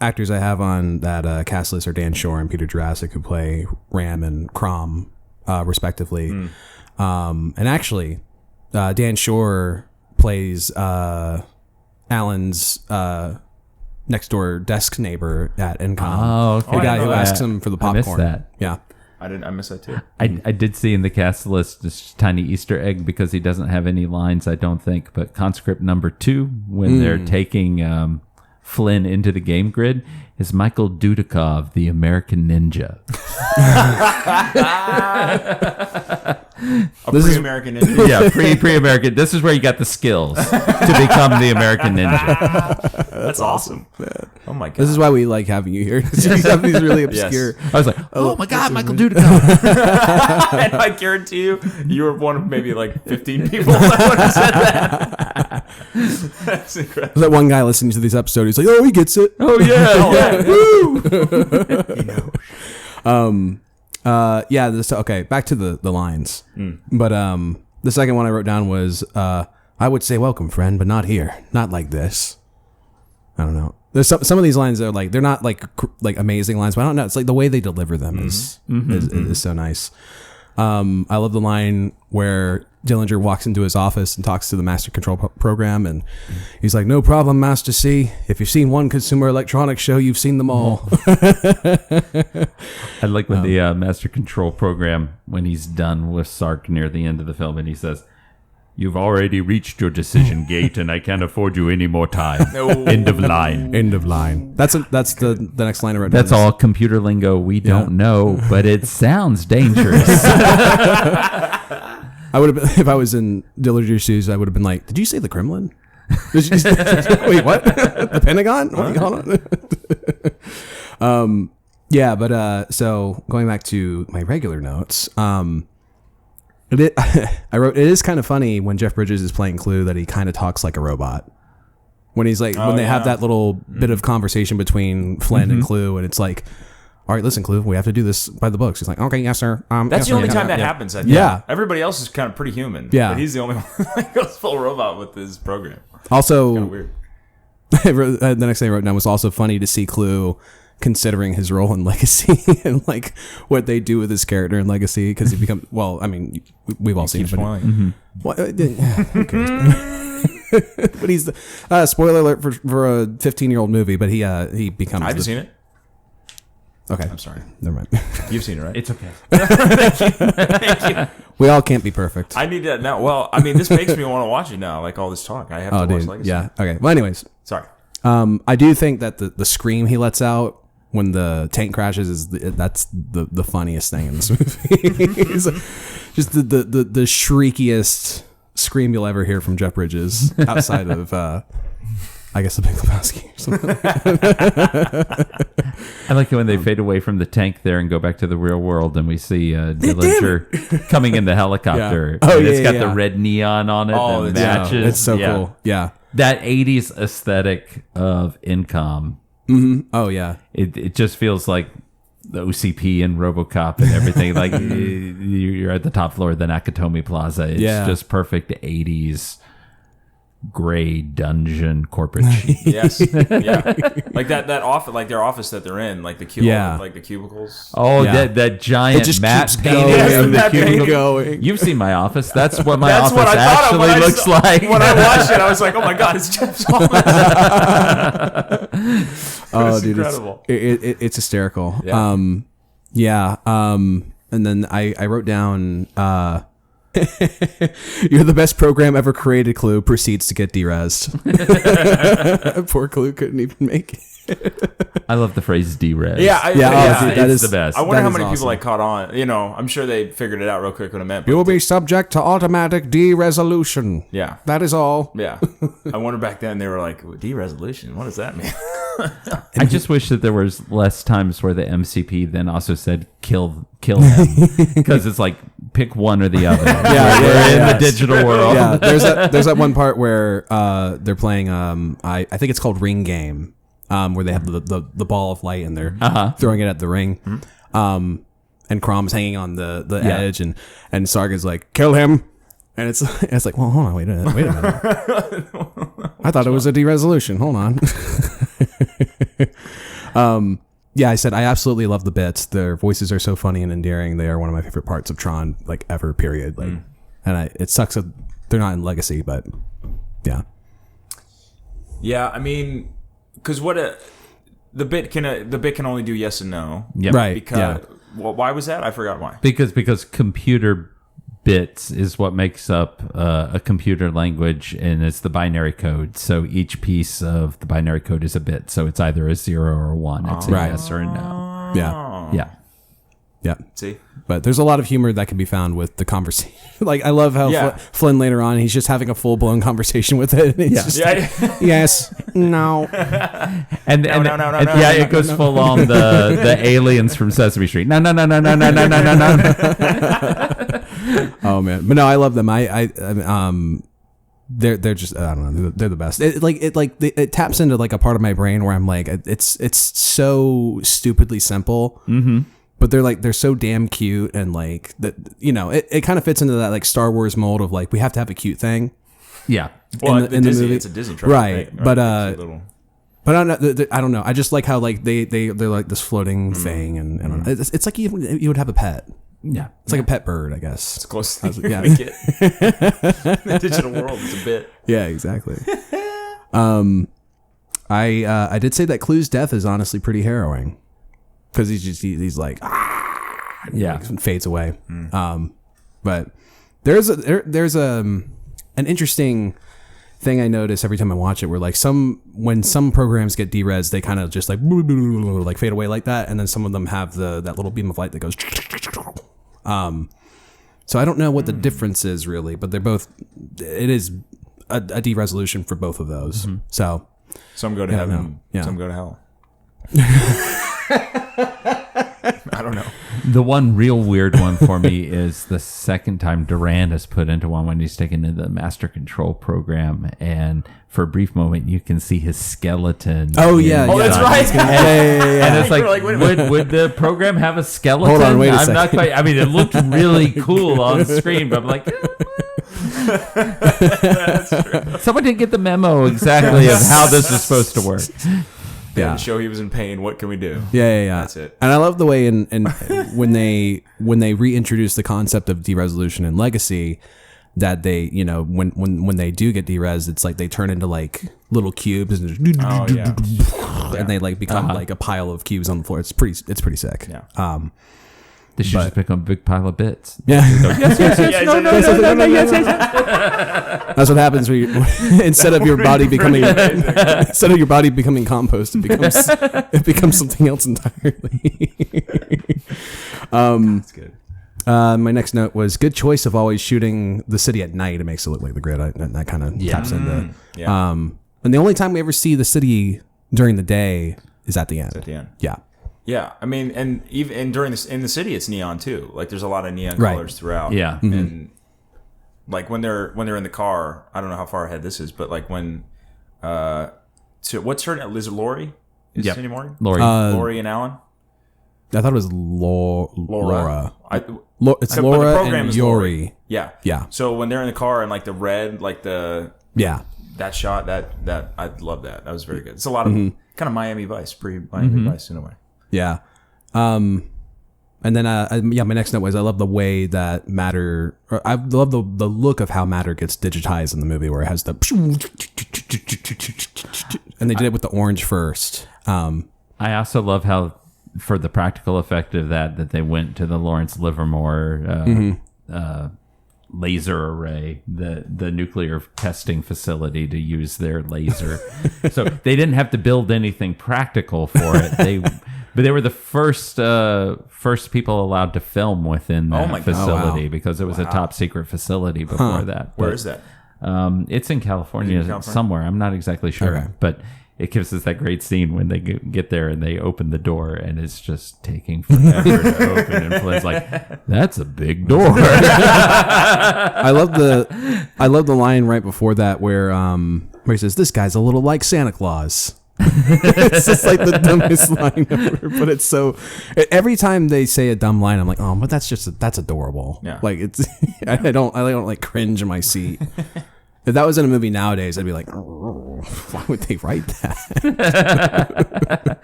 D: actors I have on that cast list are Dan Shore and Peter Jurasik, who play Ram and Crom, respectively. And actually, Dan Shore plays Alan's next door desk neighbor at Incom.
F: Oh, okay.
D: The guy who asks him for the popcorn.
F: I missed that.
D: Yeah.
E: I missed that too.
F: I did see in the cast list this tiny Easter egg because he doesn't have any lines, I don't think. But conscript number 2, when they're taking Flynn into the game grid, is Michael Dudikoff, the American Ninja.
E: Pre-American Ninja.
F: Yeah, pre-American. This is where you got the skills to become the American Ninja.
E: That's awesome. Oh my god.
D: This is why we like having you here. You have these really obscure.
F: I was like, oh my God, Michael Dudikoff.
E: And I guarantee you were one of maybe like 15 people that would have said that. That's incredible.
D: That one guy listening to this episode, he's like, oh, he gets it.
F: Oh yeah.
D: Okay, back to the lines. But the second one I wrote down was I would say welcome friend, but not here, not like this. I don't know, there's some of these lines that are like, they're not like amazing lines, but I don't know, it's like the way they deliver them is so nice. I love the line where Dillinger walks into his office and talks to the Master Control program, and he's like, no problem, Master C. If you've seen one Consumer Electronics show, you've seen them all.
F: I like when the Master Control program, when he's done with Sark near the end of the film, and he says, you've already reached your decision gate, and I can't afford you any more time. End of line.
D: End of line. That's the next line I wrote down.
F: That's all computer lingo we don't know, but it sounds dangerous.
D: I would have been, if I was in Dillinger's shoes, I would have been like, did you say the Kremlin? Wait, what? The Pentagon? Wait, hold on. So going back to my regular notes, I wrote, it is kind of funny when Jeff Bridges is playing Clue that he kind of talks like a robot. When he's like, when they have that little bit of conversation between Flynn and Clue, and it's like, all right, listen, Clue, we have to do this by the books. He's like, okay, yes, sir.
E: That's the only time that happens, I think.
D: Yeah.
E: Everybody else is kind of pretty human.
D: Yeah.
E: But he's the only one that goes full robot with his program.
D: Also,
E: Kind of weird.
D: the next thing I wrote down was also funny to see Clue considering his role in Legacy and like what they do with his character in Legacy, because he becomes, well, I mean, we've all seen it. But who cares? But he's the spoiler alert for a 15-year-old movie, but he becomes.
E: I haven't seen it.
D: Okay,
E: I'm sorry.
D: Never mind.
E: You've seen it, right?
F: It's okay.
E: Thank you.
D: We all can't be perfect.
E: I need that now. Well, I mean, this makes me want to watch it now. Like all this talk, I have to watch Legacy.
D: Yeah. Okay. Well, anyways,
E: Sorry.
D: I do think that the scream he lets out when the tank crashes that's the funniest thing in this movie. It's just the shriekiest scream you'll ever hear from Jeff Bridges outside of I guess The Big Lebowski or something.
F: I like it when they fade away from the tank there and go back to the real world, and we see Dillinger coming in the helicopter.
D: Yeah. Oh,
F: and it's
D: yeah,
F: got the red neon on it
E: Oh,
F: and
E: it's-
F: matches.
D: It's so cool. Yeah.
F: That 80s aesthetic of Incom.
D: Oh yeah.
F: It just feels like the OCP and RoboCop and everything. Like you're at the top floor of the Nakatomi Plaza. It's just perfect 80s gray dungeon corporate chic.
E: Yes. Yeah. Like that office, like their office that they're in, like the the cubicles.
F: Oh,
D: Yeah.
F: that giant
D: just
F: matte
D: keeps
F: painting
D: going.
F: of the
E: Matte painting.
F: cubicle.
D: Going.
F: You've seen my office. That's what my
E: That's
F: office
E: what I thought of when
F: actually
E: I
F: looks
E: saw-
F: like.
E: When I watched it, I was like, "Oh my god, it's Jeff's office."
D: Oh,
E: It's
D: dude,
E: incredible.
D: it's hysterical.
E: Yeah.
D: And then I wrote down, you're the best program ever created. Clue proceeds to get derezzed. Poor Clue couldn't even make it.
F: I love the phrase D-Res.
E: Yeah,
D: dude, that
F: it's
D: is
F: the best.
E: I wonder
D: That
E: how
D: is
E: many
D: awesome.
E: people like caught on. You know, I'm sure they figured it out real quick what it meant.
D: You will
E: But
D: be subject to automatic de-resolution.
E: yeah,
D: That is all.
E: yeah. I wonder back then they were like, "De-resolution? What does that mean?"
F: I just wish that there was less times where the MCP then also said kill him, because it's like pick one or the other.
D: Yeah,
F: We're in
D: yeah.
F: the digital world.
D: Yeah, there's that one part where they're playing I think it's called Ring Game, where they have the ball of light and they're throwing it at the ring. And Crom's hanging on the edge, and Sarga's like, kill him. And it's like, well, hold on, wait a minute. I thought it was a de-resolution. Hold on. Yeah, I said I absolutely love the bits. Their voices are so funny and endearing. They are one of my favorite parts of Tron, like ever. Period. Like, and it sucks that they're not in Legacy, but yeah.
E: Yeah, I mean, because the bit can only do yes and no.
F: Yep.
D: Right.
E: Because well, why was that? I forgot why.
F: Because computer bits is what makes up a computer language, and it's the binary code. So each piece of the binary code is a bit. So it's either a 0 or a 1. It's a yes or a no.
D: Yeah.
F: Yeah.
D: Yeah.
E: See,
D: But there's a lot of humor that can be found with the conversation. Like, I love how
E: Yeah.
D: Flynn later on, he's just having a full blown conversation with it. And he's just like, yes, no.
F: And it goes full on the aliens from Sesame Street. No.
D: Oh man, but no, I love them. They're just, I don't know, they're the best. It taps into like a part of my brain where I'm like, it's so stupidly simple. Mm-hmm. But they're so damn cute, and like that, it kind of fits into that like Star Wars mold of like we have to have a cute thing.
F: Yeah.
E: well,
D: in the movie.
E: it's a Disney truck,
D: Right, but
E: It's a little-
D: But I don't know. I just like how like they're like this floating thing, and I don't know. It's like you would have a pet.
F: Yeah.
D: It's like a pet bird, I guess.
E: It's close to
D: yeah.
E: gonna get. The digital world is a bit.
D: Yeah, exactly. I did say that Clue's death is honestly pretty harrowing, because he's like,
F: Yeah.
D: and fades away. But there's an interesting thing I notice every time I watch it, where like when some programs get derez, they kind of just like fade away like that, and then some of them have that little beam of light that goes. So I don't know what the difference is really, but it is a de-resolution for both of those. So
E: Some go to
D: Yeah,
E: heaven.
D: no. Yeah.
E: Some go to hell. I don't know.
F: The one real weird one for me is the second time Durand is put into one when he's taken into the master control program, and for a brief moment you can see his skeleton.
D: Oh, yeah,
E: Oh, that's right.
F: And it's like,
E: You're like, wait a minute.
F: would the program have a skeleton?
D: Hold on, wait a
F: I'm
D: second.
F: not quite. I mean, it looked really cool on screen, but I'm like, someone didn't get the memo exactly of how this is supposed to work.
E: To show he was in pain. What can we do?
D: Yeah.
E: That's it.
D: And I love the way in when they reintroduce the concept of de-resolution in Legacy, that they, when they do get derez, it's like they turn into like little cubes and
E: Oh yeah.
D: and they like become like a pile of cubes on the floor. It's pretty sick.
E: Yeah.
F: This should just become a big pile of bits.
D: Yeah.
F: Yes, no, yes.
D: That's what happens when instead of your body becoming compost, it becomes something else entirely.
E: That's good.
D: My next note was good choice of always shooting the city at night. It makes it look like the grid. That kind of taps into.
E: Yeah.
D: And the only time we ever see the city during the day is at the end.
E: At the end.
D: Yeah.
E: Yeah, I mean, and even during this in the city, it's neon too. Like, there's a lot of neon
D: Right.
E: colors throughout.
F: Yeah.
E: and like when they're in the car, I don't know how far ahead this is, but like when, so what's her name? Is it Lori? Is
F: Yep.
E: it anymore?
F: Lori.
E: Lori and Alan.
D: I thought it was Laura.
E: It's
D: It's Laura and Yori.
E: Lori. Yeah,
D: Yeah.
E: So when they're in the car and like the red, like
D: Yeah.
E: that shot, that I love that. That was very good. It's a lot of kind of Miami Vice, pre-Miami Vice in a way.
D: Yeah. And then, my next note was I love the way that Matter, or I love the look of how Matter gets digitized in the movie, where it has the, and they did it with the orange first.
F: I also love how, for the practical effect of that they went to the Lawrence Livermore laser array, the nuclear testing facility, to use their laser. So they didn't have to build anything practical for it. But they were the first people allowed to film within that
E: my God.
F: facility,
D: Oh, wow.
F: because it was a top secret facility before that.
E: Where
F: But,
E: is that?
F: it's in California,
E: California?
F: somewhere. I'm not exactly sure,
D: Okay.
F: but it gives us that great scene when they get there and they open the door and it's just taking forever to open. And Flynn's like, "That's a big door."
D: I love the line right before that where he says, "This guy's a little like Santa Claus." It's just like the dumbest line ever, but it's so. Every time they say a dumb line, I'm like, "Oh, but that's adorable."
E: Yeah.
D: Like it's. I don't like cringe in my seat. If that was in a movie nowadays, I'd be like, oh, why would they write that?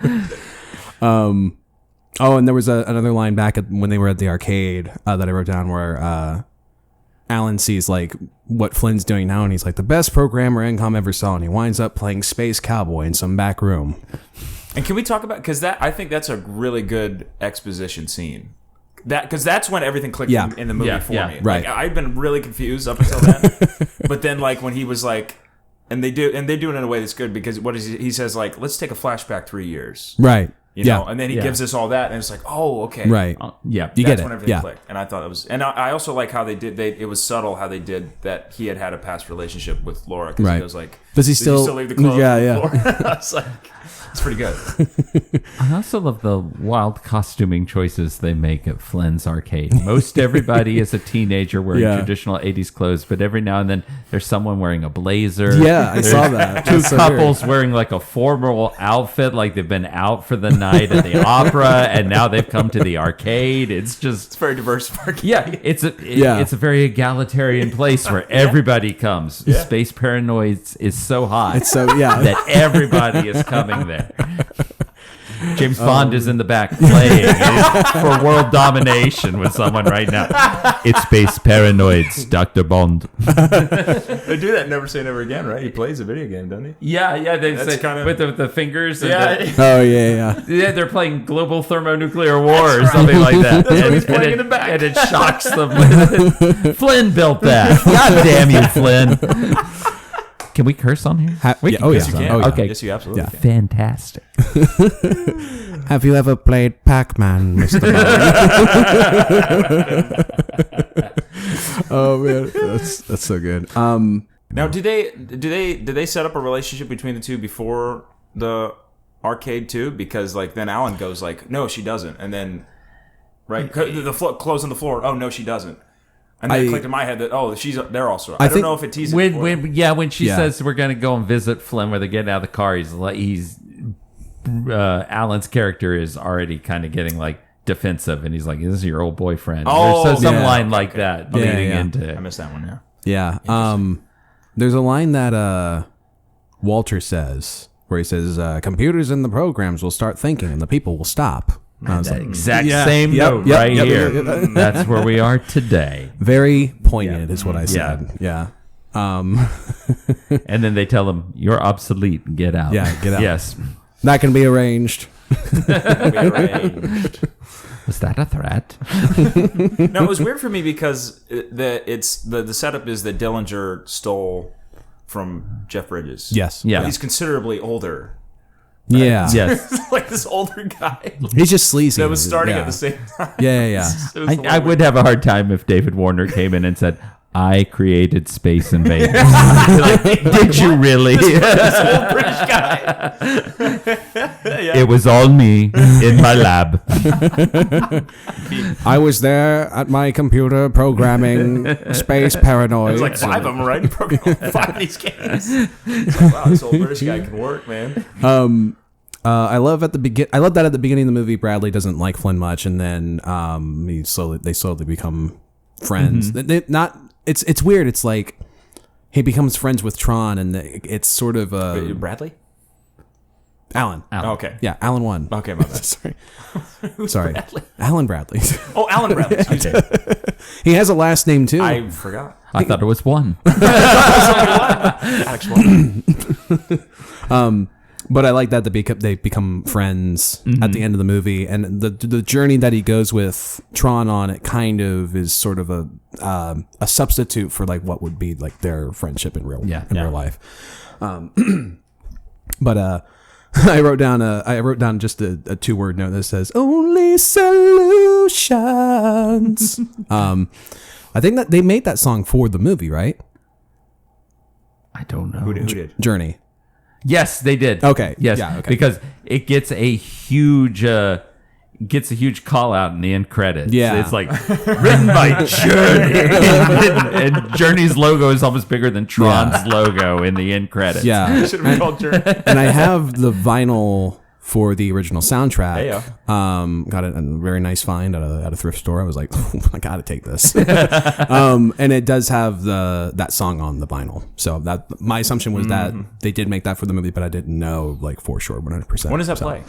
D: Oh, and there was another line back when they were at the arcade that I wrote down where Alan sees like what Flynn's doing now, and he's like, the best programmer Encom ever saw, and he winds up playing Space Cowboy in some back room.
E: And can we talk about, because I think that's a really good exposition scene. Because that's when everything clicked in the movie for me.
D: Right.
E: Like, I've been really confused up until then, but then like when he was like, and they do it in a way that's good, because what is he says, like, let's take a flashback 3 years,
D: Right.
E: you know, and then he gives us all that, and it's like, oh, okay,
D: Right.
F: Yeah.
D: You
E: that's
D: get
E: when
D: it.
E: everything
D: Yeah.
E: clicked. And I thought it was, and I also like how it was subtle how they did that. He had a past relationship with Laura, because
D: Right.
E: he goes like,
D: Does he
E: "Did you
D: still
E: leave the clothes
D: Yeah,
E: on the
D: yeah.
E: floor?" I was like, it's pretty good.
F: I also love the wild costuming choices they make at Flynn's arcade. Most everybody is a teenager wearing
D: Yeah.
F: traditional 80s clothes, but every now and then there's someone wearing a blazer.
D: Yeah, I saw that.
F: Two
D: That's so weird.
F: couples wearing like a formal outfit, like they've been out for the night at the opera, and now they've come to the arcade. It's just
E: It's very diverse.
F: yeah, it's a
D: Yeah.
F: it's a very egalitarian place where everybody comes. Space Paranoids is so hot
D: It's so yeah.
F: that everybody is coming there. James Bond is in the back playing for world domination with someone right now. It's Space Paranoids, Dr. Bond.
E: They do that in Never Say Never Again, right? He plays a video game, doesn't he?
F: Yeah, they
E: That's
F: say
E: kinda-
F: with the fingers. And
D: Oh yeah.
F: yeah, they're playing global thermonuclear war or something like that.
E: what he's playing in the back.
F: And it shocks them. Flynn built that. God damn you, Flynn. Can we curse on here?
D: Yeah, oh
E: Yes,
D: yeah.
E: you can.
D: Oh, yeah.
F: Okay.
E: Yes, you absolutely
D: Yeah.
E: can.
F: Fantastic.
D: Have you ever played Pac-Man, Mr. Oh man, that's so good.
E: Now, did they set up a relationship between the two before the arcade too? Because like then Alan goes like, no, she doesn't, and then right the clothes on the floor. Oh no, she doesn't. And then it clicked in my head that they're also. I don't
D: think-
E: know if it teases.
F: When she
D: Yeah.
F: says we're going to go and visit Flynn, where they get out of the car, Alan's character is already kind of getting like defensive, and he's like, "This is your old boyfriend."
E: Oh,
F: There's some
D: yeah.
F: line like that leading
D: yeah.
F: into.
E: I missed that one. Yeah.
D: Yeah. There's a line that Walter says where he says, "Computers and the programs will start thinking, and the people will stop." And I was
F: That
D: like,
F: exact
D: Yeah.
F: same
D: Yep,
F: note
D: yep,
F: right
D: yep,
F: here.
D: yep, yep.
F: That's where we are today.
D: very poignant is what I said. Yeah.
F: And then they tell him, "You're obsolete. Get out."
D: Yeah, get out.
F: Yes.
D: That can be arranged.
F: Was that a threat?
E: No, it was weird for me because the setup is that Dillinger stole from Jeff Bridges.
D: Yes.
F: Yeah.
E: He's considerably older.
D: Yeah.
F: Yes.
E: Like this older guy
D: He's just sleazy.
E: that was starting
D: yeah.
E: at the same time.
D: Yeah, yeah,
E: It was
F: I
E: hilarious.
F: would have a hard time if David Warner came in and said, "I created Space Invaders." Like, did you really?
E: This old British guy.
F: It was all me in my lab.
D: I was there at my computer programming Space Paranoid.
E: There's like 5 of them, right? He programmed 5 of these games. It's like, wow, this old British guy can work, man.
D: I love that at the beginning of the movie, Bradley doesn't like Flynn much, and then they slowly become friends. It's weird. It's like he becomes friends with Tron, and it's sort of
E: Bradley?
D: Alan.
E: Oh, okay.
D: Yeah, Alan 1.
E: Okay, my bad.
D: Sorry,
E: Bradley?
D: Alan Bradley.
E: Oh, Alan Bradley. Excuse me.
D: He has a last name too.
E: I forgot.
F: I thought it was one.
E: Alex Warren.
D: But I like that they become friends at the end of the movie, and the journey that he goes with Tron on, it kind of is sort of a substitute for like what would be like their friendship in real life. But I wrote down just a 2-word note that says "only solutions." I think that they made that song for the movie, right?
F: I don't know.
E: Who did?
D: Journey.
F: Yes, they did.
D: Okay.
F: Yes,
D: Yeah, okay.
F: because it gets a huge call out in the end credits.
D: Yeah.
F: It's like written by Journey, and Journey's logo is almost bigger than Tron's logo in the end credits.
D: Yeah.
E: Should have been called Journey.
D: And I have the vinyl for the original soundtrack.
E: Hey, yeah.
D: Got a very nice find at a thrift store. I was like, oh, I gotta take this. And it does have that song on the vinyl. So that my assumption was that they did make that for the movie, but I didn't know like for sure 100%.
E: When does that play?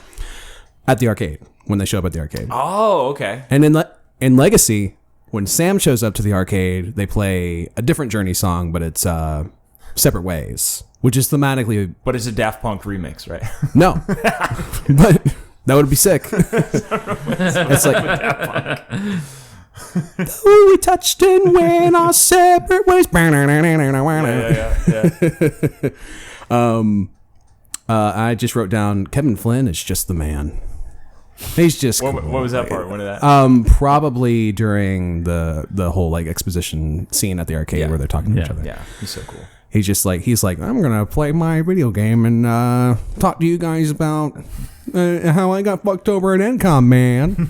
D: At the arcade, when they show up at the arcade.
E: Oh, okay.
D: And in Legacy, when Sam shows up to the arcade, they play a different Journey song, but it's Separate Ways, which is thematically
E: But it's a Daft Punk remix, right?
D: no, but that would be sick. It's like though we touched and went our separate ways. I just wrote down Kevin Flynn is just the man. He's just
E: What
D: cool.
E: was that part? When did that?
D: Probably during the whole like exposition scene at the arcade where they're talking to each other.
E: Yeah, he's so cool.
D: He's like, I'm gonna play my video game and talk to you guys about how I got fucked over at Encom, man.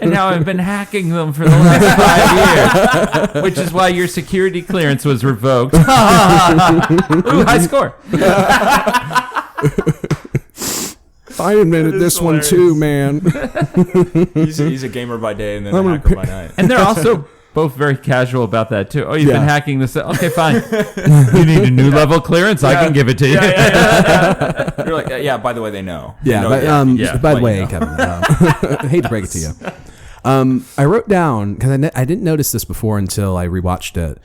F: And now I've been hacking them for the last 5 years, which is why your security clearance was revoked. Ooh, high score.
D: I admitted
E: is
D: this
E: hilarious.
D: one too, man.
E: He's a gamer by day and then a hacker by night.
F: And they're also both very casual about that too. Oh, you've
D: Yeah.
F: been hacking this. Okay, fine. You need a new level clearance? I can give it to you.
E: Yeah. You're like, yeah, by the way, they know.
D: Yeah,
E: They know,
D: but, by the
E: let
D: way,
E: you know.
D: Kevin, I hate to break it to you. I wrote down, because I didn't notice this before until I rewatched it.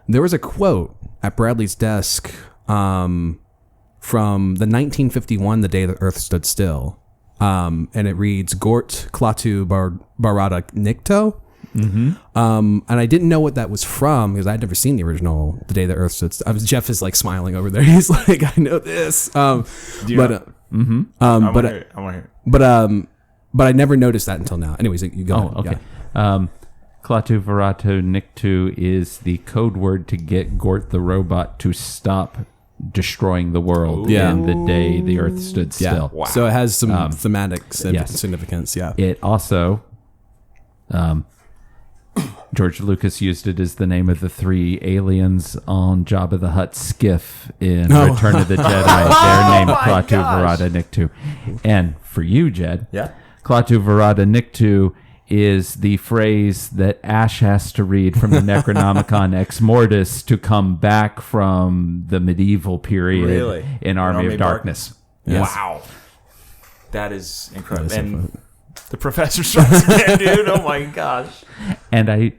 D: There was a quote at Bradley's desk from the 1951 The Day the Earth Stood Still. And it reads, Gort Klaatu Barada Nikto. And I didn't know what that was from because I'd never seen the original The Day the Earth Stood Still. Jeff is like smiling over there. He's like, I know this.
E: I want to hear it.
D: But I never noticed that until now. Anyways, you go ahead.
F: Oh, okay. Klaatu Barada Nikto is the code word to get Gort the robot to stop destroying the world in The Day the Earth Stood
D: Yeah.
F: Still.
D: Wow. So it has some thematic
F: yes.
D: significance. Yeah.
F: It also, George Lucas used it as the name of the 3 aliens on Jabba the Hutt's skiff in Return of the Jedi. They're named Klaatu Barada Nikto. And for you, Jed, Klaatu Barada Nikto is the phrase that Ash has to read from the Necronomicon Ex Mortis to come back from the medieval period in Army of Darkness.
D: Yes.
E: Wow. That is incredible.
D: That is so
E: And the professor strikes again, dude. Oh my gosh.
F: And I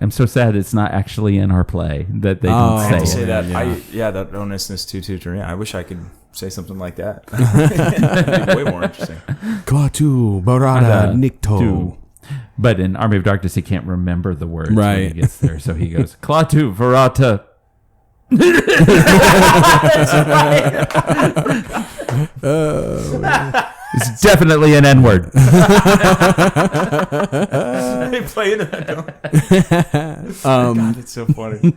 F: am so sad it's not actually in our play that they
D: Oh,
F: didn't
E: To
F: say
E: say
F: it.
E: that, that onusness too. Yeah, I wish I could say something like that. It'd be way more interesting.
D: Klaatu Barada Nikto.
F: But in Army of Darkness, he can't remember the words when
D: Right.
F: he gets there. So he goes, Klaatu Barada. It's definitely an N-word.
E: They play into that, don't God, it's so funny.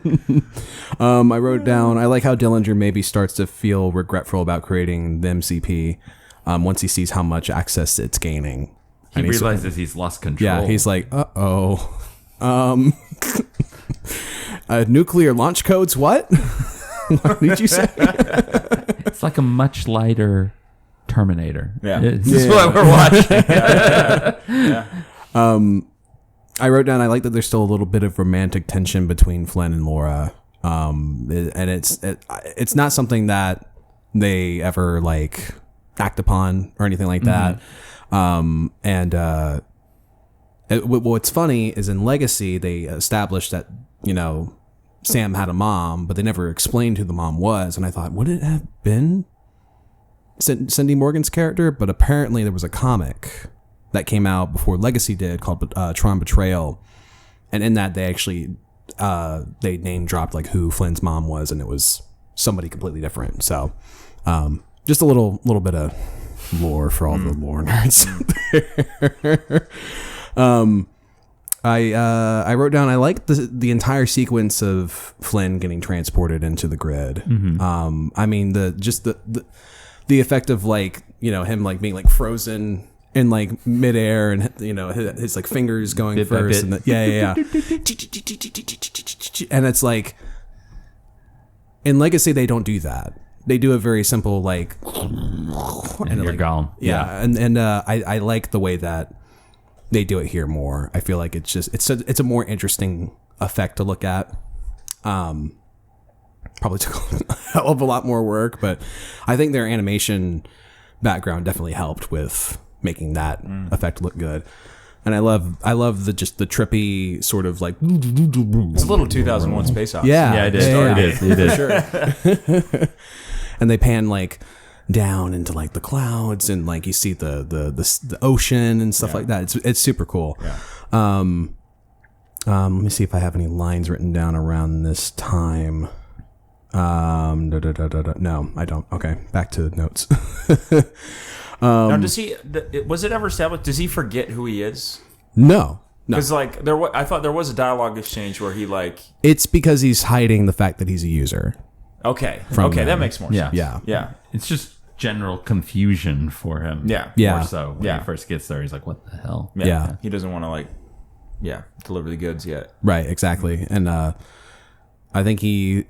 D: I wrote down, I like how Dillinger maybe starts to feel regretful about creating the MCP once he sees how much access it's gaining.
F: He
D: And he's-
F: realizes he's lost control.
D: Yeah, he's like, uh-oh. Nuclear launch codes, what? What did you say?
F: It's like a much lighter Terminator.
E: Yeah.
F: This is what we're watching.
D: I wrote down, I like that there's still a little bit of romantic tension between Flynn and Laura. And it's not something that they ever like act upon or anything like that. What's funny is in Legacy, they established that, you know, Sam had a mom, but they never explained who the mom was. And I thought, would it have been Cindy Morgan's character? But apparently there was a comic that came out before Legacy did called Tron Betrayal. And in that, they actually, they name dropped like who Flynn's mom was, and it was somebody completely different. So just a little bit of lore for all the lore nerds. I wrote down I like the entire sequence of Flynn getting transported into the grid. I mean the effect of like, you know, him like being like frozen in like midair and, you know, his like fingers going
F: Bit by
D: first
F: bit.
D: and yeah. And it's like in Legacy they don't do that. They do a very simple like
F: And you're gone.
D: yeah. And I like the way that they do it here more. I feel like it's a more interesting effect to look at. Probably took a hell of a lot more work, but I think their animation background definitely helped with making that effect look good. And I love the trippy sort of like
E: It's a little 2001 Space Odyssey.
D: yeah
F: It is. It is.
D: and they pan like down into like the clouds and like you see the ocean and stuff like that. It's super cool. Let me see if I have any lines written down around this time. No, I don't. Okay, back to notes.
E: Now, was it ever established? Does he forget who he is?
D: No.
E: Because like I thought there was a dialogue exchange where he like.
D: It's because he's hiding the fact that he's a user.
E: Okay.
D: From
E: That
D: them.
E: makes more
F: Yeah.
E: sense. Yeah.
F: It's just general confusion for him.
E: Yeah.
D: Yeah.
F: More so when
E: Yeah.
F: he first gets there, he's like, "What the hell?"
D: Yeah.
E: He doesn't want to like, deliver the goods yet.
D: Right, exactly. And I think he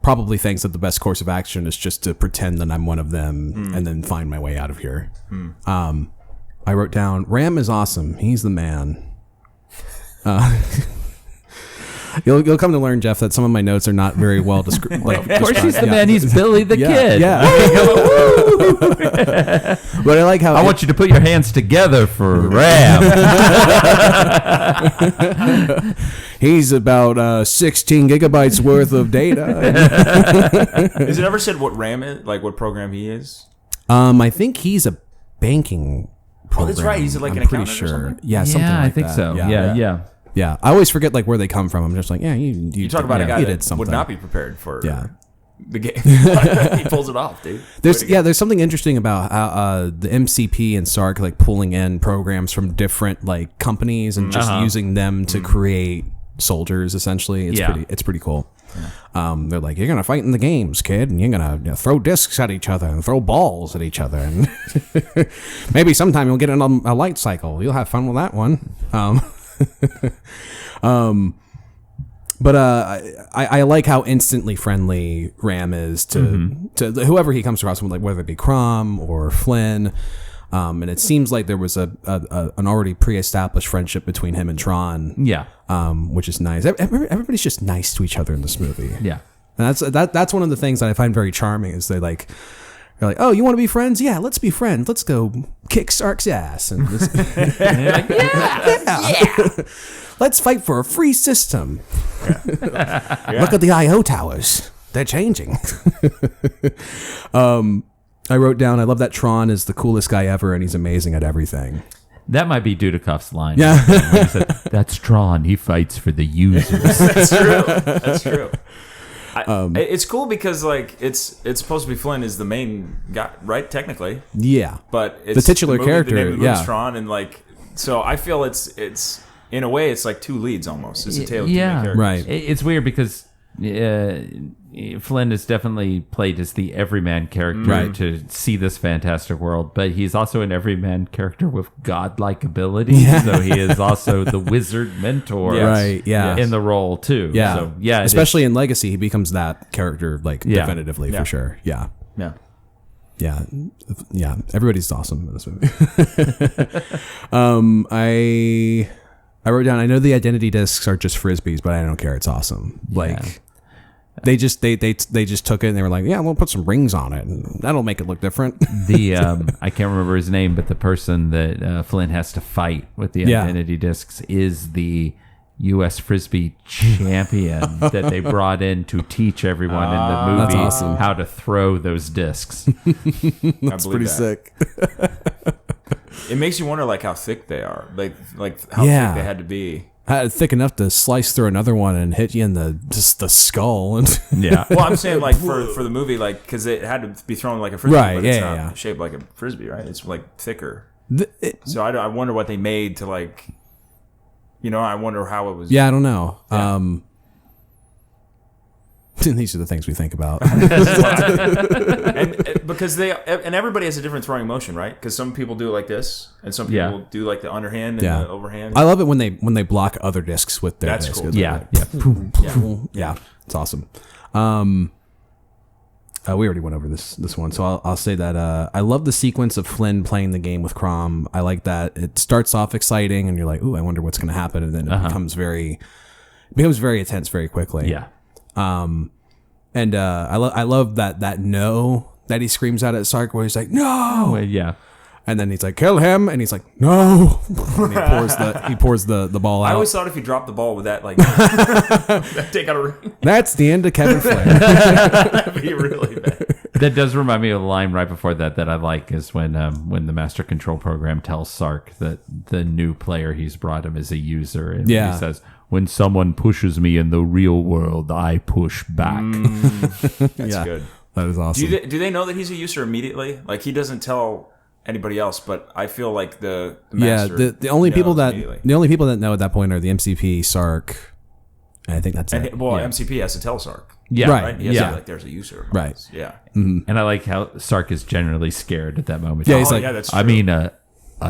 D: probably thinks that the best course of action is just to pretend that I'm one of them and then find my way out of here. I wrote down, Ram is awesome. He's the man. You'll come to learn, Jeff, that some of my notes are not very well described.
F: Of course, he's the man. He's Billy the kid.
D: Yeah. But I like how
F: I want you to put your hands together for Ram.
D: he's about 16 gigabytes worth of data.
E: Is it ever said what RAM is? Like what program he is?
D: I think he's a banking program.
E: Oh, that's right. He's like
D: I'm
E: an
D: pretty
E: accountant or
D: sure.
E: something?
D: Yeah, something like
F: I think
D: that.
F: so. Yeah.
D: Yeah, I always forget like where they come from. I'm just like, you
E: You talk about a guy
D: you
E: that
D: did something.
E: would not be prepared for the game. He pulls it off, dude.
D: There's something interesting about how the MCP and SARC like pulling in programs from different like companies and just using them to create soldiers. Essentially, it's pretty cool. They're like, you're gonna fight in the games, kid, and you're gonna throw discs at each other and throw balls at each other, and maybe sometime you'll get in a light cycle. You'll have fun with that one. But I like how instantly friendly Ram is to whoever he comes across, like whether it be Crom or Flynn. And it seems like there was an already pre-established friendship between him and Tron.
F: Yeah.
D: Which is nice. Everybody's just nice to each other in this movie.
F: Yeah.
D: And that's one of the things that I find very charming is they're like, oh, you want to be friends? Yeah, let's be friends. Let's go kick Sark's ass. And yeah. Let's fight for a free system. Look at the I.O. towers. They're changing. I wrote down, I love that Tron is the coolest guy ever, and he's amazing at everything.
F: That might be Dudikoff's line.
D: Yeah.
F: When he said, that's Tron. He fights for the users.
E: That's true. That's true. It's cool because like it's supposed to be Flynn is the main guy, right? Technically,
D: Yeah.
E: but it's
D: The titular
E: movie,
D: character,
E: the name of the
D: yeah.
E: movie's Tron, and like so I feel it's in a way it's like two leads almost. It's a tale of two main characters.
D: Right.
F: It's weird because Flynn is definitely played as the everyman character
D: Right.
F: to see this fantastic world, but he's also an everyman character with godlike abilities. So he is also the wizard mentor,
E: Yes.
D: Right, yeah.
F: in the role too.
D: Yeah.
F: So, yeah,
D: Especially in Legacy, he becomes that character like
F: Yeah.
D: definitively for sure. Yeah.
E: Yeah.
D: Yeah. Yeah. Everybody's awesome in this movie. I wrote down, I know the identity discs are just frisbees, but I don't care. It's awesome. Like they just took it and they were like, yeah, we'll put some rings on it and that'll make it look different.
F: the I can't remember his name, but the person that Flynn has to fight with the
D: Yeah.
F: identity discs is the U.S. Frisbee champion that they brought in to teach everyone in the movie
D: That's awesome.
F: how to throw those discs.
E: That's
D: Pretty sick.
E: It makes you wonder like how thick they are, like how
D: Yeah.
E: thick they had to be.
D: Thick enough to slice through another one and hit you in the skull. And
F: Yeah.
E: Well, I'm saying like for the movie, like because it had to be thrown like a frisbee,
D: Right,
E: but it's
D: yeah,
E: not
D: yeah.
E: shaped like a frisbee, right? It's like thicker.
D: it,
E: So I wonder what they made to like You know, I wonder how it was.
D: Yeah, I don't know.
E: Yeah.
D: These are the things we think about.
E: and because everybody has a different throwing motion, right? Because some people do it like this, and some people do like the underhand and
D: Yeah.
E: the overhand.
D: I love it when they block other discs with their
E: That's
D: disc.
E: cool.
D: It's
F: Yeah,
D: like,
F: yeah.
D: yeah, it's awesome. We already went over this one, so I'll say that I love the sequence of Flynn playing the game with Crom. I like that it starts off exciting, and you're like, "Ooh, I wonder what's going to happen," and then it becomes very intense very quickly.
F: Yeah.
D: And I love that no that he screams out at Sark, where he's like, "No!"
F: Well, yeah.
D: And then he's like, "Kill him!" And he's like, "No!" And he pours the ball out.
E: I always thought if you dropped the ball with that, like, take out a ring,
D: That's the end of Kevin Flynn.
E: that'd be really bad.
F: That does remind me of a line right before that I like is when the Master Control Program tells Sark that the new player he's brought him is a user, and
D: Yeah.
F: he says, "When someone pushes me in the real world, I push back."
E: That's good.
D: That is awesome.
E: Do they know that he's a user immediately? Like, he doesn't tell anybody else, but I feel like the master
D: the only people
E: knows immediately.
D: the only people that know at that point are the MCP, Sark, and I think that's it.
E: And, MCP has to tell Sark,
F: Yeah,
D: Right.
E: right? He has to
F: Yeah,
E: be like, there's a user.
D: Right.
E: Yeah.
F: and I like how Sark is generally scared at that moment.
D: Yeah, he's
E: Oh,
D: like,
E: yeah, that's true.
F: I mean, a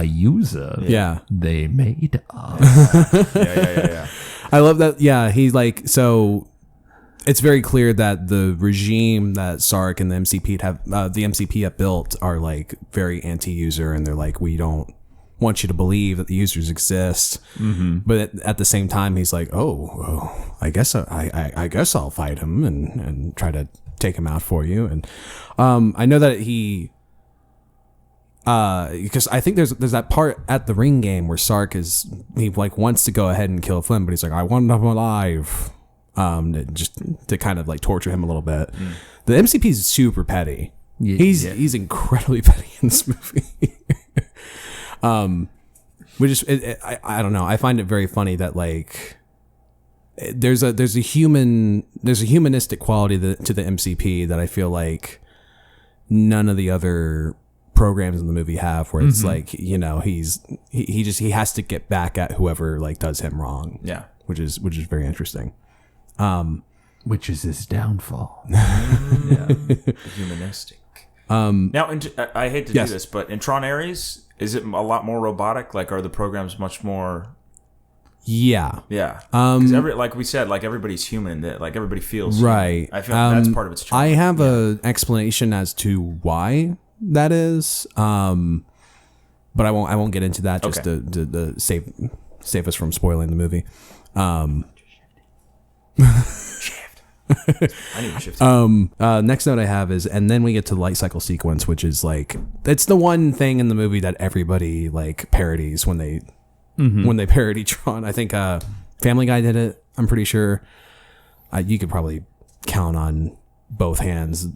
F: user.
D: Yeah.
F: they made us.
E: yeah.
D: I love that. Yeah, he's like, so it's very clear that the regime that Sark and the MCP have built are like very anti-user, and they're like, we don't want you to believe that the users exist. Mm-hmm. But at the same time, he's like, I guess I guess I'll fight him and try to take him out for you. And I know that he. Because I think there's that part at the ring game where Sark he like wants to go ahead and kill Flynn, but he's like, I want him alive, just to kind of like torture him a little bit. The MCP is super petty. He's incredibly petty in this movie. Which is I don't know. I find it very funny that like there's a humanistic quality to the MCP that I feel like none of the other programs in the movie have, where it's like, you know, he has to get back at whoever like does him wrong.
E: Yeah.
D: Which is very interesting.
F: Which is his downfall.
E: Humanistic. Now, I hate to do this, but in Tron Ares, is it a lot more robotic? Like, are the programs much more?
D: Yeah.
E: Yeah. Because like we said, like everybody's human. That like everybody feels
D: Right.
E: human. I feel that's part of its charm.
D: I have an explanation as to why that is, but I won't get into that just to save us from spoiling the movie.
E: I need to shift.
D: Next note I have is, and then we get to the light cycle sequence, which is like, it's the one thing in the movie that everybody like parodies when they parody Tron. I think Family Guy did it. I'm pretty sure. You could probably count on both hands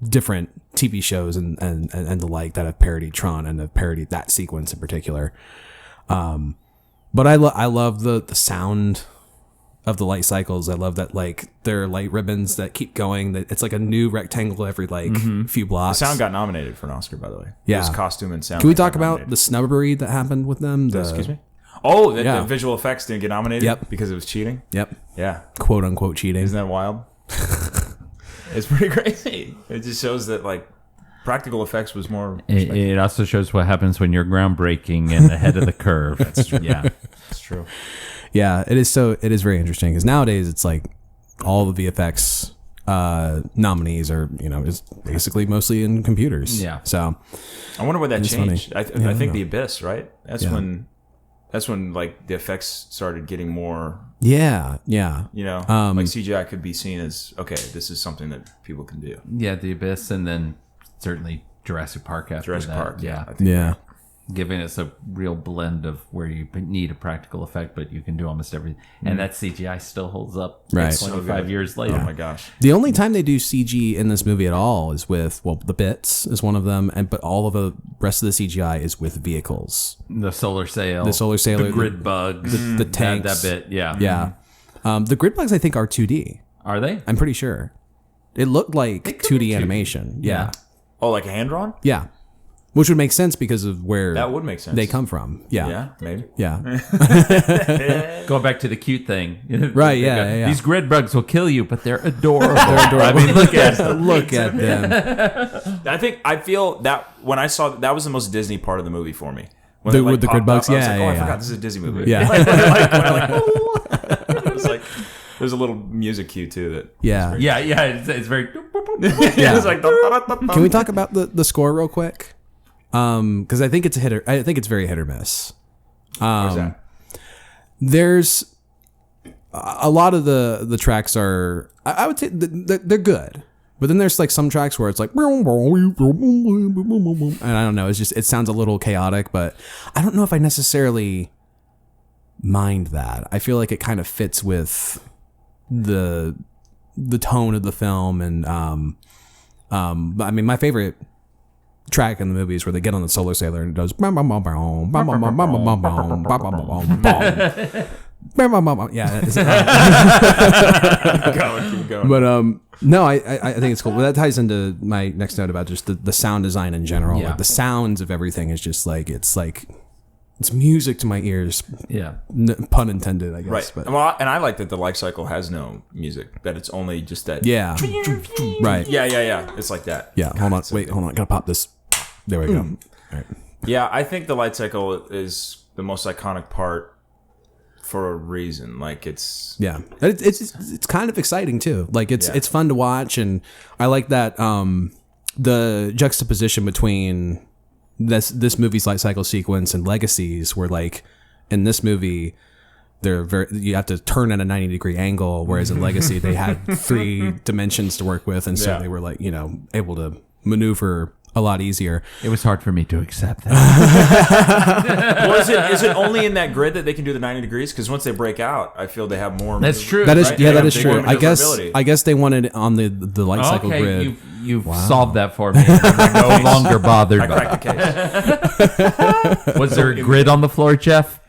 D: different TV shows and the like that have parodied Tron and have parodied that sequence in particular. But I love the sound of the light cycles. I love that like there are light ribbons that keep going. That it's like a new rectangle every like few blocks.
E: Sound got nominated for an Oscar, by the way.
D: Yeah.
E: It was costume and sound.
D: Can we
E: that
D: talk
E: got
D: about
E: nominated.
D: the snubbery that happened with them?
E: Excuse me. Oh, the
D: Yeah.
E: visual effects didn't get nominated.
D: Yep.
E: Because it was cheating.
D: Yep.
E: Yeah.
D: Quote unquote cheating.
E: Isn't that wild? It's pretty crazy. It just shows that like practical effects was more.
F: It also shows what happens when you're groundbreaking and ahead of the curve. That's true. Yeah.
E: That's true.
D: Yeah, it is very interesting because nowadays it's like all the VFX nominees are, you know, is basically mostly in computers.
F: Yeah.
D: So
E: I wonder when that
D: It's
E: changed.
D: funny.
E: I think The Abyss, right? That's
D: Yeah.
E: when like the effects started getting more.
D: yeah.
E: You know, like CGI could be seen as okay. This is something that people can do.
F: Yeah, The Abyss, and then certainly Jurassic Park after
E: Jurassic
F: that.
E: Park,
F: Yeah.
E: I think.
D: Yeah.
F: Giving us a real blend of where you need a practical effect, but you can do almost everything. And that CGI still holds up
D: Right.
F: 25
E: good.
F: years later.
E: Oh my gosh.
D: The only time they do CG in this movie at all is with, well, the bits is one of them, but all of the rest of the CGI is with vehicles.
F: The solar sail.
D: The solar sailor,
F: The grid bugs.
D: the tanks.
F: That bit, yeah.
D: Yeah. The grid bugs I think are 2D.
F: Are they?
D: I'm pretty sure. It looked like
F: could
D: 2D
F: be 2D.
D: animation. Yeah.
E: Oh, like a hand drawn?
D: Yeah. which would make sense because of where
E: That would make sense.
D: they come from. Yeah.
E: Yeah, maybe.
D: Yeah.
F: Going back to the cute thing.
D: Right, yeah.
F: These grid bugs will kill you, but they're adorable.
E: I mean, look at
D: Look at them.
E: I feel that when I saw that was the most Disney part of the movie for me. When
D: The-
E: they,
D: with the grid
E: popped
D: bugs?
E: up, I was
D: Yeah,
E: like,
D: yeah,
E: I
D: yeah.
E: forgot this is a Disney movie.
D: Yeah.
E: It was like there's a little music cue too that.
D: Yeah.
F: yeah. It's very.
D: Yeah.
E: It's like.
D: Can we talk about the score real quick? Because I think it's I think it's very hit or miss.
E: What's that?
D: There's a lot of the tracks are I would say they're good, but then there's like some tracks where it's like and I don't know, it sounds a little chaotic, but I don't know if I necessarily mind that. I feel like it kind of fits with the tone of the film, and but I mean my favorite track in the movie is where they get on the Solar Sailor and it does yeah,
E: Keep going.
D: but no, I think it's cool. But that ties into my next note about just the sound design in general.
F: Yeah.
D: Like the sounds of everything is just like it's music to my ears.
F: Yeah.
D: Pun intended, I guess.
E: Right.
D: But
E: Well, and I like that the life cycle has no music. That it's only just that.
D: yeah, right.
E: Yeah. It's like that.
D: Yeah. Hold on. Wait. Hold on. Gotta pop this. There we go. All right.
E: Yeah, I think the light cycle is the most iconic part for a reason. Like it's.
D: Yeah, it's kind of exciting too. Like it's fun to watch, and I like that the juxtaposition between this movie's light cycle sequence and Legacies, where like in this movie you have to turn at a 90-degree angle, whereas in Legacy they had 3 dimensions to work with, and so they were like able to maneuver a lot easier.
F: It was hard for me to accept that.
E: Well, is it only in that grid that they can do the 90 degrees? Because once they break out, I feel they have more.
F: That's true.
D: That is
E: Right?
D: yeah,
E: They
D: that
E: have
D: is
E: bigger
D: true.
E: maneuverability.
D: I guess they wanted it on the light cycle
F: Okay,
D: grid.
F: you've solved that for me. I'm no longer bothered
E: I
F: by
E: cracked the case.
F: Was there a grid on the floor, Jeff?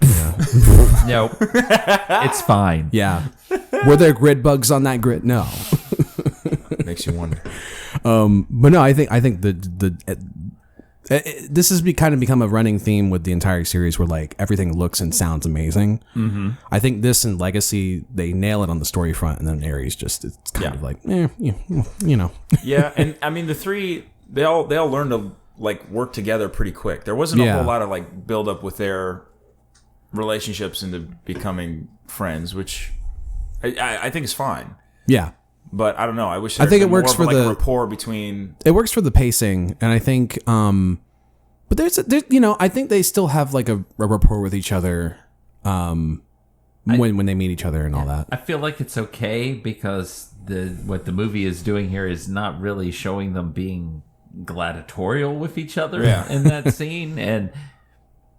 F: No. It's fine.
D: Yeah. Were there grid bugs on that grid? No.
E: Makes you wonder.
D: But no, I think this has kind of become a running theme with the entire series, where like everything looks and sounds amazing. Mm-hmm. I think this and Legacy, they nail it on the story front, and then Ares it's kind of like,
E: Yeah, and I mean the 3, they all learn to like work together pretty quick. There wasn't a whole lot of like build up with their relationships into becoming friends, which I think is fine.
D: Yeah.
E: But I don't know. I wish
D: I think it works
E: more of
D: for
E: like
D: the
E: rapport between.
D: It works for the pacing, and I think, but there's I think they still have like a rapport with each other, when they meet each other and all that.
F: I feel like it's okay because what the movie is doing here is not really showing them being gladiatorial with each other in that scene. And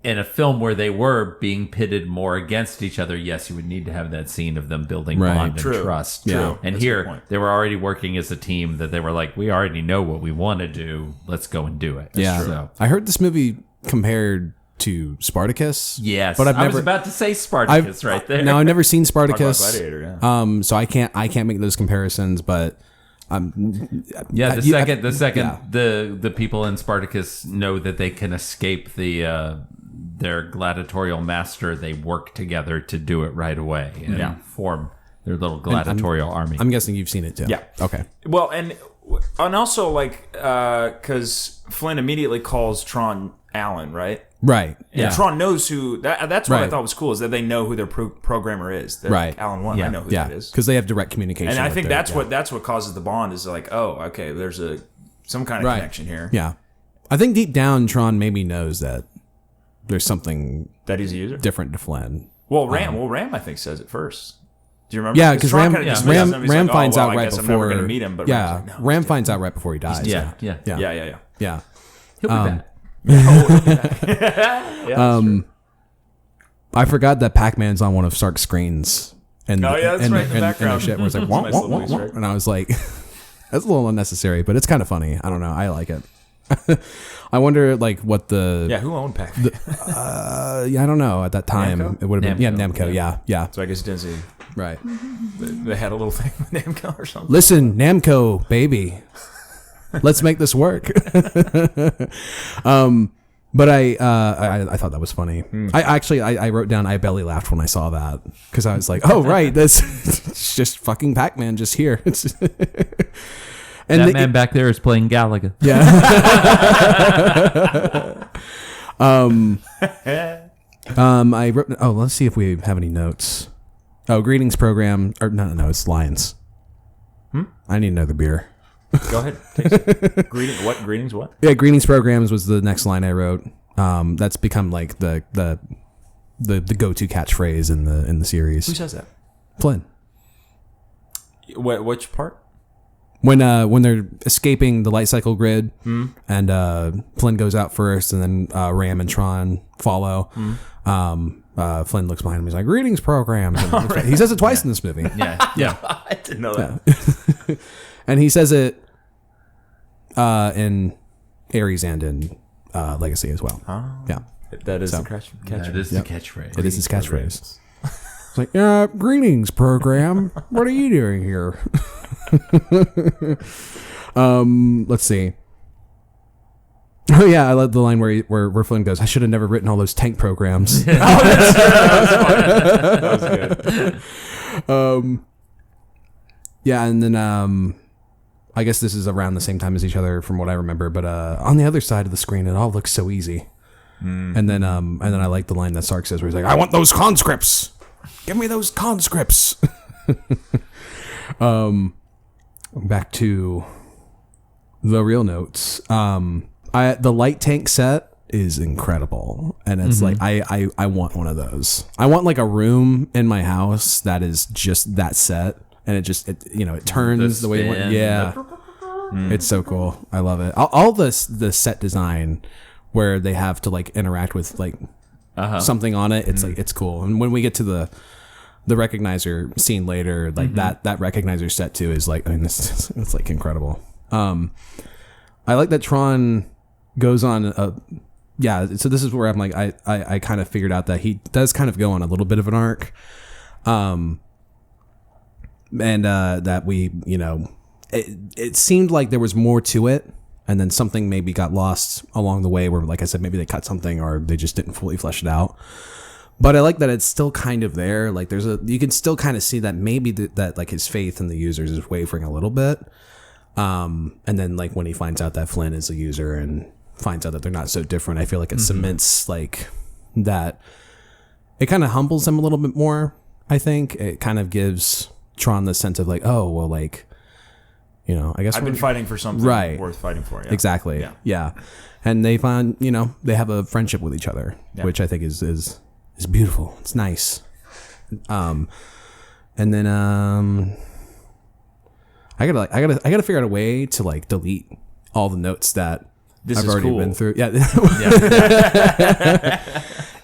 F: in a film where they were being pitted more against each other, yes, you would need to have that scene of them building bond and trust.
D: Yeah.
F: And
E: That's a good
F: here,
E: point.
F: they were already working as a team that they were like, we already know what we want to do. Let's go and do it.
D: Yeah.
F: So,
D: I heard this movie compared to Spartacus.
F: yes.
D: But
F: I was about to say Spartacus right there.
D: Now I've never seen
E: Talk about
D: Spartacus.
E: Gladiator, yeah.
D: So I can't make those comparisons, but
F: Yeah, the second
D: yeah.
F: the people in Spartacus know that they can escape their gladiatorial master, they work together to do it right away and form their little gladiatorial army.
D: I'm guessing you've seen it too.
E: Yeah.
D: Okay.
E: Well, and also like because Flynn immediately calls Tron Alan, right?
D: Right.
E: And
D: Yeah.
E: Tron knows who. That's what I
D: Right.
E: thought was cool, is that they know who their programmer is. They're
D: Right.
E: like, Alan 1. I know who
D: Yeah.
E: that is.
D: Because they have direct communication.
E: And I
D: with
E: think
D: their-
E: that's what causes the bond, is like, oh, okay, there's some kind of
D: Right.
E: connection here.
D: Yeah. I think deep down, Tron maybe knows that there's something
E: That he's a user.
D: different to Flynn.
E: Well, Ram I think says it first. Do you remember?
D: Yeah, because
E: Tron
D: Ram
E: kinda dismisses him. He's
D: Ram
E: like,
D: finds
E: oh, well,
D: out
E: I
D: right
E: guess
D: before.
E: I'm never gonna meet him. But
D: yeah,
E: Ram's like, no,
D: Ram finds out right before he dies.
F: yeah.
D: Yeah.
E: yeah.
F: He'll be back.
D: I forgot that Pac-Man's on one of Sark's screens. And
E: Oh, yeah, that's right, in the
D: and
E: background.
D: shit where it's like,
E: Nice
D: wah,
E: little
D: wah,
E: Easter
D: wah,
E: egg.
D: and I was like, that's a little unnecessary, but it's kind of funny. I don't know. I like it. I wonder, like, what the
E: Yeah, who owned Pac?
D: yeah, I don't know. At that time,
E: Namco?
D: it would have been
F: Namco.
D: Namco. Yeah,
E: So I guess it didn't see.
D: right.
E: They had a little thing with Namco or something.
D: Listen, Namco, baby. Let's make this work. But I thought that was funny. I wrote down I belly laughed when I saw that because I was like, oh right, this it's just fucking Pac-Man just here. And
F: that man back there is playing Galaga.
D: Yeah. I wrote. Oh, let's see if we have any notes. Oh, greetings program. Or no, it's Lions. I need another beer.
E: Go ahead. Taste it. Greetings what?
D: Yeah, greetings programs was the next line I wrote. That's become like the go-to catchphrase in the series.
E: Who says that?
D: Flynn.
E: Which part?
D: When they're escaping the light cycle grid, and Flynn goes out first, and then Ram and Tron follow. Flynn looks behind him. He's like, "Greetings, program." He says it twice in this movie.
F: Yeah.
E: I didn't know that.
D: And he says it in Ares and in Legacy as well. Yeah,
E: That is the catch.
F: That is the catchphrase.
D: it is his catchphrase. It's like, greetings, program. What are you doing here? Let's see. Oh yeah, I love the line where Flynn goes, "I should have never written all those tank programs."
E: That was good.
D: Yeah, and then I guess this is around the same time as each other from what I remember, but on the other side of the screen it all looks so easy. And then I like the line that Sark says where he's like, "I want those conscripts. Give me those conscripts." Back to the real notes. The light tank set is incredible, and it's like I want one of those. I want like a room in my house that is just that set, and it turns the way it went. Yeah, it's so cool. I love it. All the set design where they have to like interact with like something on it. It's like it's cool. And when we get to the recognizer scene later, like that recognizer set too is like, I mean, it's like incredible. I like that Tron goes on so this is where I'm like I kind of figured out that he does kind of go on a little bit of an arc, and that we it seemed like there was more to it, and then something maybe got lost along the way where, like I said, maybe they cut something or they just didn't fully flesh it out. But I like that it's still kind of there. Like you can still kind of see that maybe that like his faith in the users is wavering a little bit. And then like when he finds out that Flynn is a user and finds out that they're not so different, I feel like it cements like that. It kind of humbles him a little bit more. I think it kind of gives Tron the sense of like, oh, well, like, I guess
E: I've been fighting for something worth fighting for. Yeah.
D: Exactly. Yeah. And they find, they have a friendship with each other, which I think is beautiful. It's nice. And then I gotta figure out a way to like delete all the notes that I've already been through. Yeah.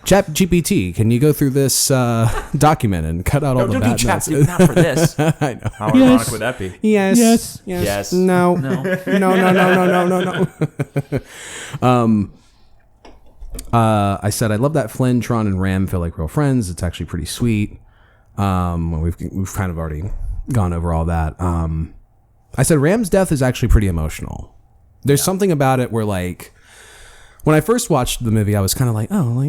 D: Chat GPT, can you go through this document and cut out all the bad notes?
E: Not for this.
D: I know.
E: How ironic would that be?
D: Yes. No.
F: No.
D: I said I love that Flynn, Tron, and Ram feel like real friends. It's actually pretty sweet. We've kind of already gone over all that. I said Ram's death is actually pretty emotional. There's something about it where, like, when I first watched the movie, I was kind of like, oh, like,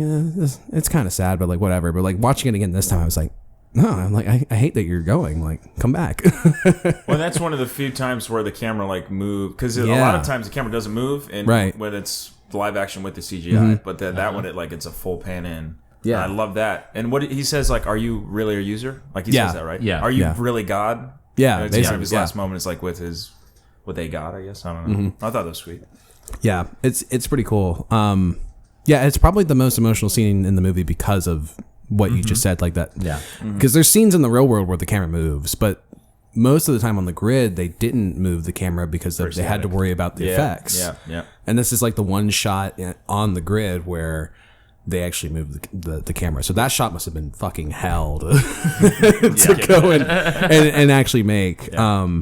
D: it's kind of sad, but like whatever. But like watching it again this time, I was like, no, I'm like, I hate that you're going. Like, come back.
E: Well, that's one of the few times where the camera like move, because a lot of times the camera doesn't move, and when it's live action with the CGI, but that one it's a full pan in. Yeah, and I love that. And what he says, like, are you really a user? Like he says that, right?
F: Yeah.
E: Are you really God?
D: Yeah,
E: it's kind of his last moment is like with a God, I guess. I don't know. I thought that was sweet.
D: Yeah, it's pretty cool. Yeah, it's probably the most emotional scene in the movie because of what you just said, like that. Yeah, because there's scenes in the real world where the camera moves, but most of the time on the grid they didn't move the camera because they had to worry about the effects.
E: Yeah.
D: And this is like the one shot on the grid where they actually moved the camera. So that shot must have been fucking hell to go and actually make. Yeah.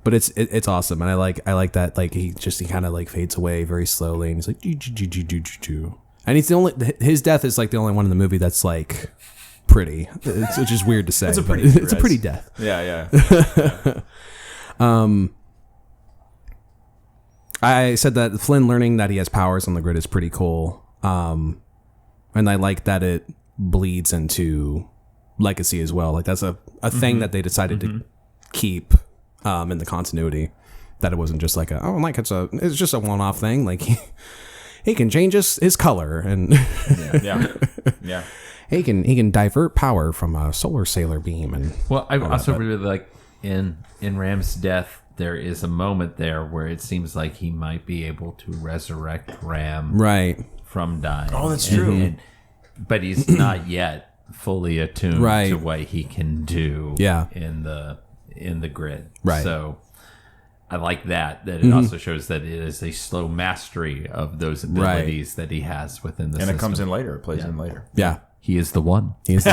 D: But it's awesome, and I like that. Like he kind of like fades away very slowly, and he's like, and he's the only. His death is like the only one in the movie that's like pretty. It's just weird to say. It's a pretty death.
E: Yeah.
D: I said that Flynn learning that he has powers on the grid is pretty cool. And I like that it bleeds into Legacy as well. Like that's a thing that they decided to keep in the continuity. That it wasn't just like it's just a one-off thing. Like he can change his color and
E: Yeah.
D: he can divert power from a solar sailor beam and
F: Well, I also really like in Ram's death, there is a moment there where it seems like he might be able to resurrect Ram
D: right.
F: from dying.
E: Oh, that's true.
F: But he's not yet fully attuned
D: Right.
F: to what he can do
D: Yeah.
F: in the grid.
D: Right.
F: So I like that it also shows that it is a slow mastery of those abilities that he has within the
E: And
F: system.
E: it comes in later. It plays in later.
D: Yeah.
F: He is the one.
D: He's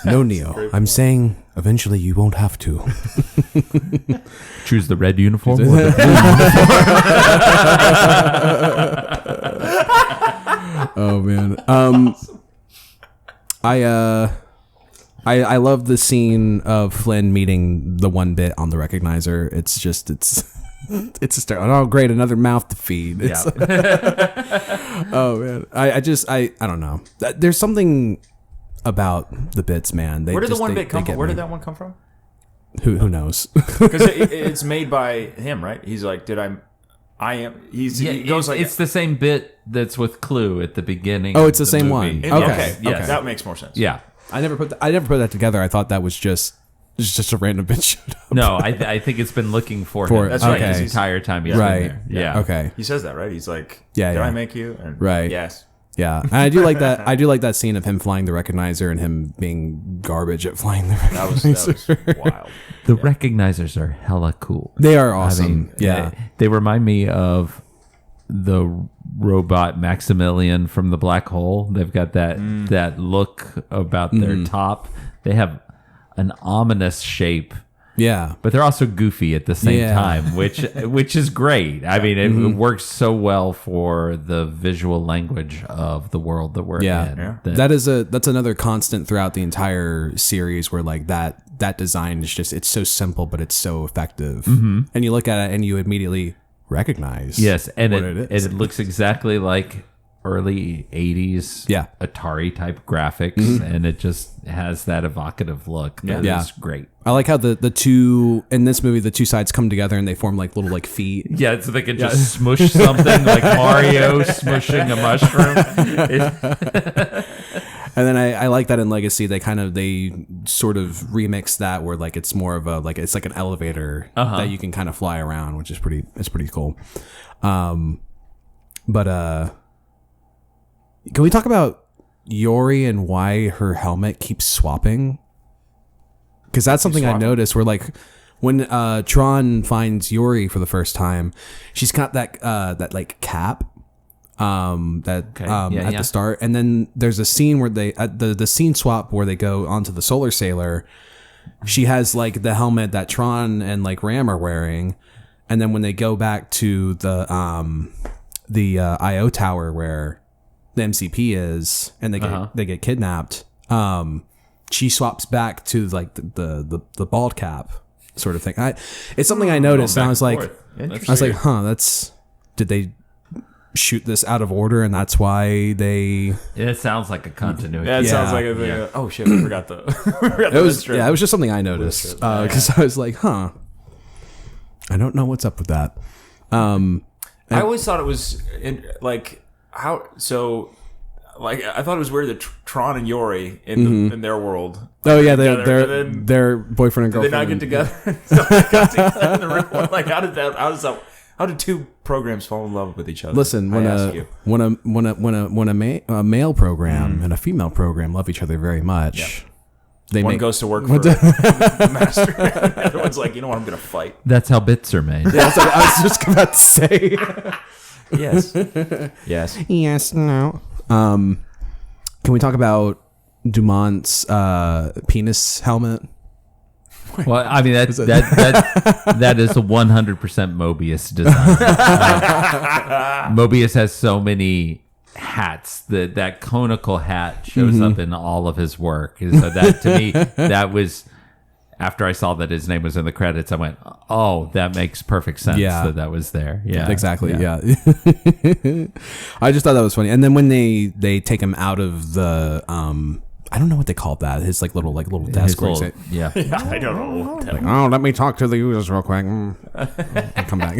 D: no, Neo. I'm saying eventually you won't have to.
F: Choose the red uniform or the blue.
D: Oh man. I love the scene of Flynn meeting the 1-bit on the recognizer. It's just oh great, another mouth to feed. It's oh man. I don't know. There's something about the bits, man.
E: Where did the 1-bit come from? Where did that one come from?
D: Who knows?
E: Because it's made by him, right? He's like, he goes like,
F: it's the same bit that's with Clue at the beginning.
D: Oh, it's
F: of
D: the same
F: movie.
D: one.
E: okay.
F: Yes.
E: That makes more sense.
F: Yeah.
D: I never put that together. I thought that was just a random bit showed up.
F: No, I think it's been looking for
D: For
F: him.
D: it.
E: That's right,
F: This
D: Okay.
F: entire time he's
D: Right.
F: been there. Yeah.
D: Okay.
E: He says that, right? He's like,
D: Yeah,
E: did
D: yeah.
E: I make you? And
D: Right.
E: Yes.
D: Yeah, and I do like that. I do like that scene of him flying the recognizer and him being garbage at flying the recognizer.
E: That was wild.
F: The recognizers are hella cool.
D: They are awesome.
F: I mean,
D: yeah.
F: They remind me of the robot Maximilian from the Black Hole. They've got that look about their top. They have an ominous shape,
D: Yeah.
F: but they're also goofy at the same
D: Yeah.
F: time, which is great. I mean, it works so well for the visual language of the world that we're
D: Yeah.
F: in.
E: Yeah.
D: That's another constant throughout the entire series where like that design is just, it's so simple but it's so effective. And you look at it and you immediately recognize
F: Yes, and
D: what
F: it
D: is.
F: looks exactly like early 80s
D: Yeah.
F: Atari type graphics, and it just has that evocative look. That
D: Yeah.
F: is great.
D: I like how the two in this movie, the two sides come together and they form like little like feet.
F: Yeah, so they can just smush something like Mario smushing a mushroom.
D: And then I like that in Legacy they sort of remix that where like it's more of a like it's like an elevator that you can kind of fly around, which is pretty cool. But can we talk about Yori and why her helmet keeps swapping? Because that's something I noticed where like when Tron finds Yori for the first time, she's got that like cap at the start, and then there's a scene where they the scene swap where they go onto the Solar Sailor. She has like the helmet that Tron and like Ram are wearing, and then when they go back to the IO tower where the MCP is, and they get kidnapped, she swaps back to like the bald cap sort of thing. It's something I noticed, and I was like, did they shoot this out of order, and that's why they?
F: It sounds like a continuity.
E: Yeah, it
D: Yeah.
E: sounds like a thing.
F: Yeah.
E: Oh shit, we forgot the.
D: It was it was just something I noticed because I was like, I don't know what's up with that.
E: I always thought it was like how so. Like I thought it was weird that Tron and Yori in their world.
D: Oh yeah, they're boyfriend and
E: Did they
D: girlfriend.
E: not get together? So they got together in the real world? Like how did two programs fall in love with each other?
D: Listen, when a male program and a female program love each other very much, they
E: one
D: make
E: goes to work for the master, and the other one's like, you know what, I'm gonna fight.
F: That's how bits are made.
D: That's what I was just about to say.
E: Yes, yes.
D: Yes, no. Can we talk about Dumont's penis helmet?
F: Well, I mean that is a 100% Mobius design. Mobius has so many hats that conical hat shows up in all of his work. So that to me that was after I saw that his name was in the credits, I went, "Oh, that makes perfect sense that was there." Yeah,
D: exactly. Yeah. I just thought that was funny. And then when they take him out of the I don't know what they called that. His little desk where he's like,
F: yeah.
E: I don't know.
D: oh, let me talk to the users real quick. I'll come back.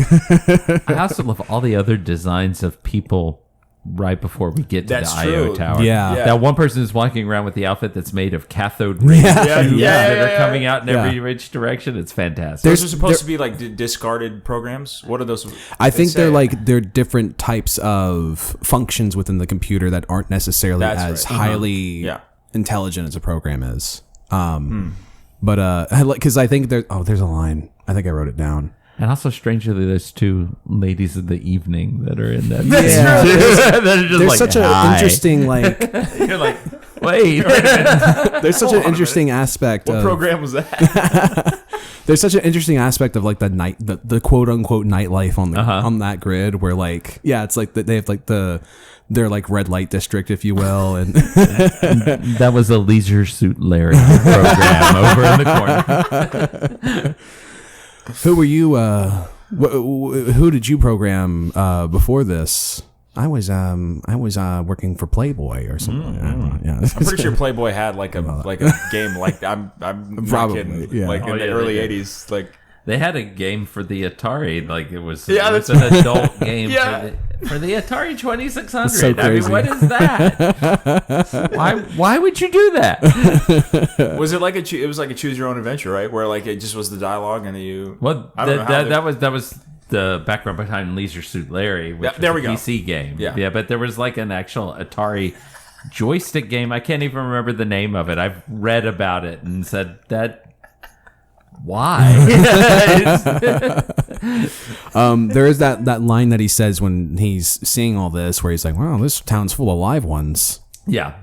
F: I also love all the other designs of people right before we get to
E: That's
F: the IO
E: true.
F: tower.
D: Yeah.
F: That one person is walking around with the outfit that's made of cathode ray tubes that are coming out in every which direction. It's fantastic.
E: Those are supposed to be like discarded programs. What are those?
D: I think they're different types of functions within the computer that aren't necessarily as highly intelligent as a program is. But because I think there's a line. I think I wrote it down.
F: And also, strangely, there's two ladies of the evening that are in that.
D: Yeah.
F: There's
D: There's such an interesting
E: You're like,
F: wait.
D: There's such an interesting aspect.
E: what program was that?
D: There's such an interesting aspect of like the quote unquote nightlife on the on that grid where like it's like they have like their like red light district, if you will, and
F: that was a Leisure Suit Larry program over in the corner.
D: Who were you? Who did you program before this? I was working for Playboy or something. I don't know. Yeah.
E: I'm pretty sure Playboy had like a game like I'm
D: Probably,
E: not kidding,
D: yeah.
E: like in the early '80s, like.
F: They had a game for the Atari, like it was an adult game for the Atari 2600.
D: So
F: I mean, what is that? Why would you do that?
E: Was it like it was like a choose your own adventure, right? Where like it just was the dialogue and you.
F: Well, that was the background behind Leisure Suit Larry, which was
E: there we
F: a
E: go.
F: PC game.
E: Yeah,
F: but there was like an actual Atari joystick game. I can't even remember the name of it. I've read about it and said that. Why?
D: There is that line that he says when he's seeing all this, where he's like, "Wow, this town's full of live ones."
F: Yeah,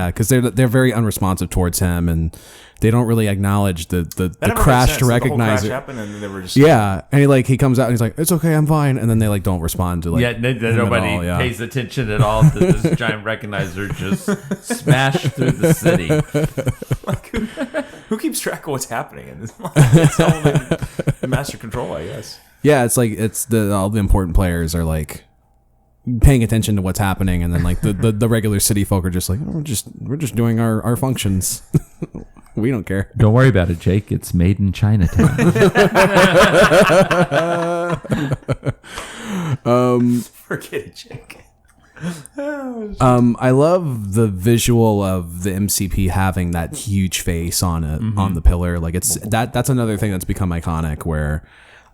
D: because they're very unresponsive towards him, and they don't really acknowledge the
E: That
D: crash to
E: the whole
D: recognize
E: crash
D: it.
E: happened and they were just
D: and he comes out and he's like, "It's okay, I'm fine," and then they like don't respond to like
F: nobody pays attention at all to this giant recognizer just smashed through the city.
E: Like, who keeps track of what's happening in this? It's all the master control, I guess.
D: Yeah, it's like all the important players are like paying attention to what's happening, and then like the regular city folk are just like, we're just doing our functions. We don't care.
F: Don't worry about it, Jake. It's made in Chinatown.
E: Forget it, Jake.
D: I love the visual of the MCP having that huge face on it on the pillar. Like that's another thing that's become iconic where.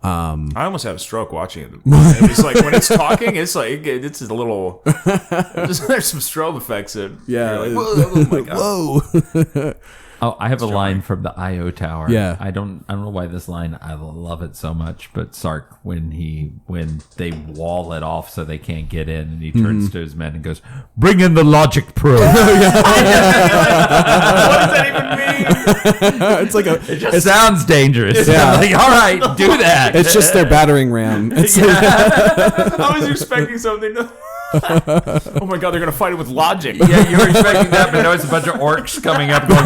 E: I almost had a stroke watching it. It's like when it's talking, it's like it's a little. There's some strobe effects. That you're like, oh my god!
D: Whoa.
F: Oh, I have a line from the IO Tower.
D: Yeah.
F: I don't know why this line. I love it so much. But Sark, when they wall it off so they can't get in, and he turns to his men and goes, "Bring in the logic probe."
E: What does that even mean?
D: It's like
F: It just sounds dangerous.
D: Yeah.
F: Like, all right, do that.
D: it's just their battering ram. It's
E: I was expecting something. Oh my god, they're gonna fight it with logic.
F: Yeah, you were expecting that, but no, it's a bunch of orcs coming up going,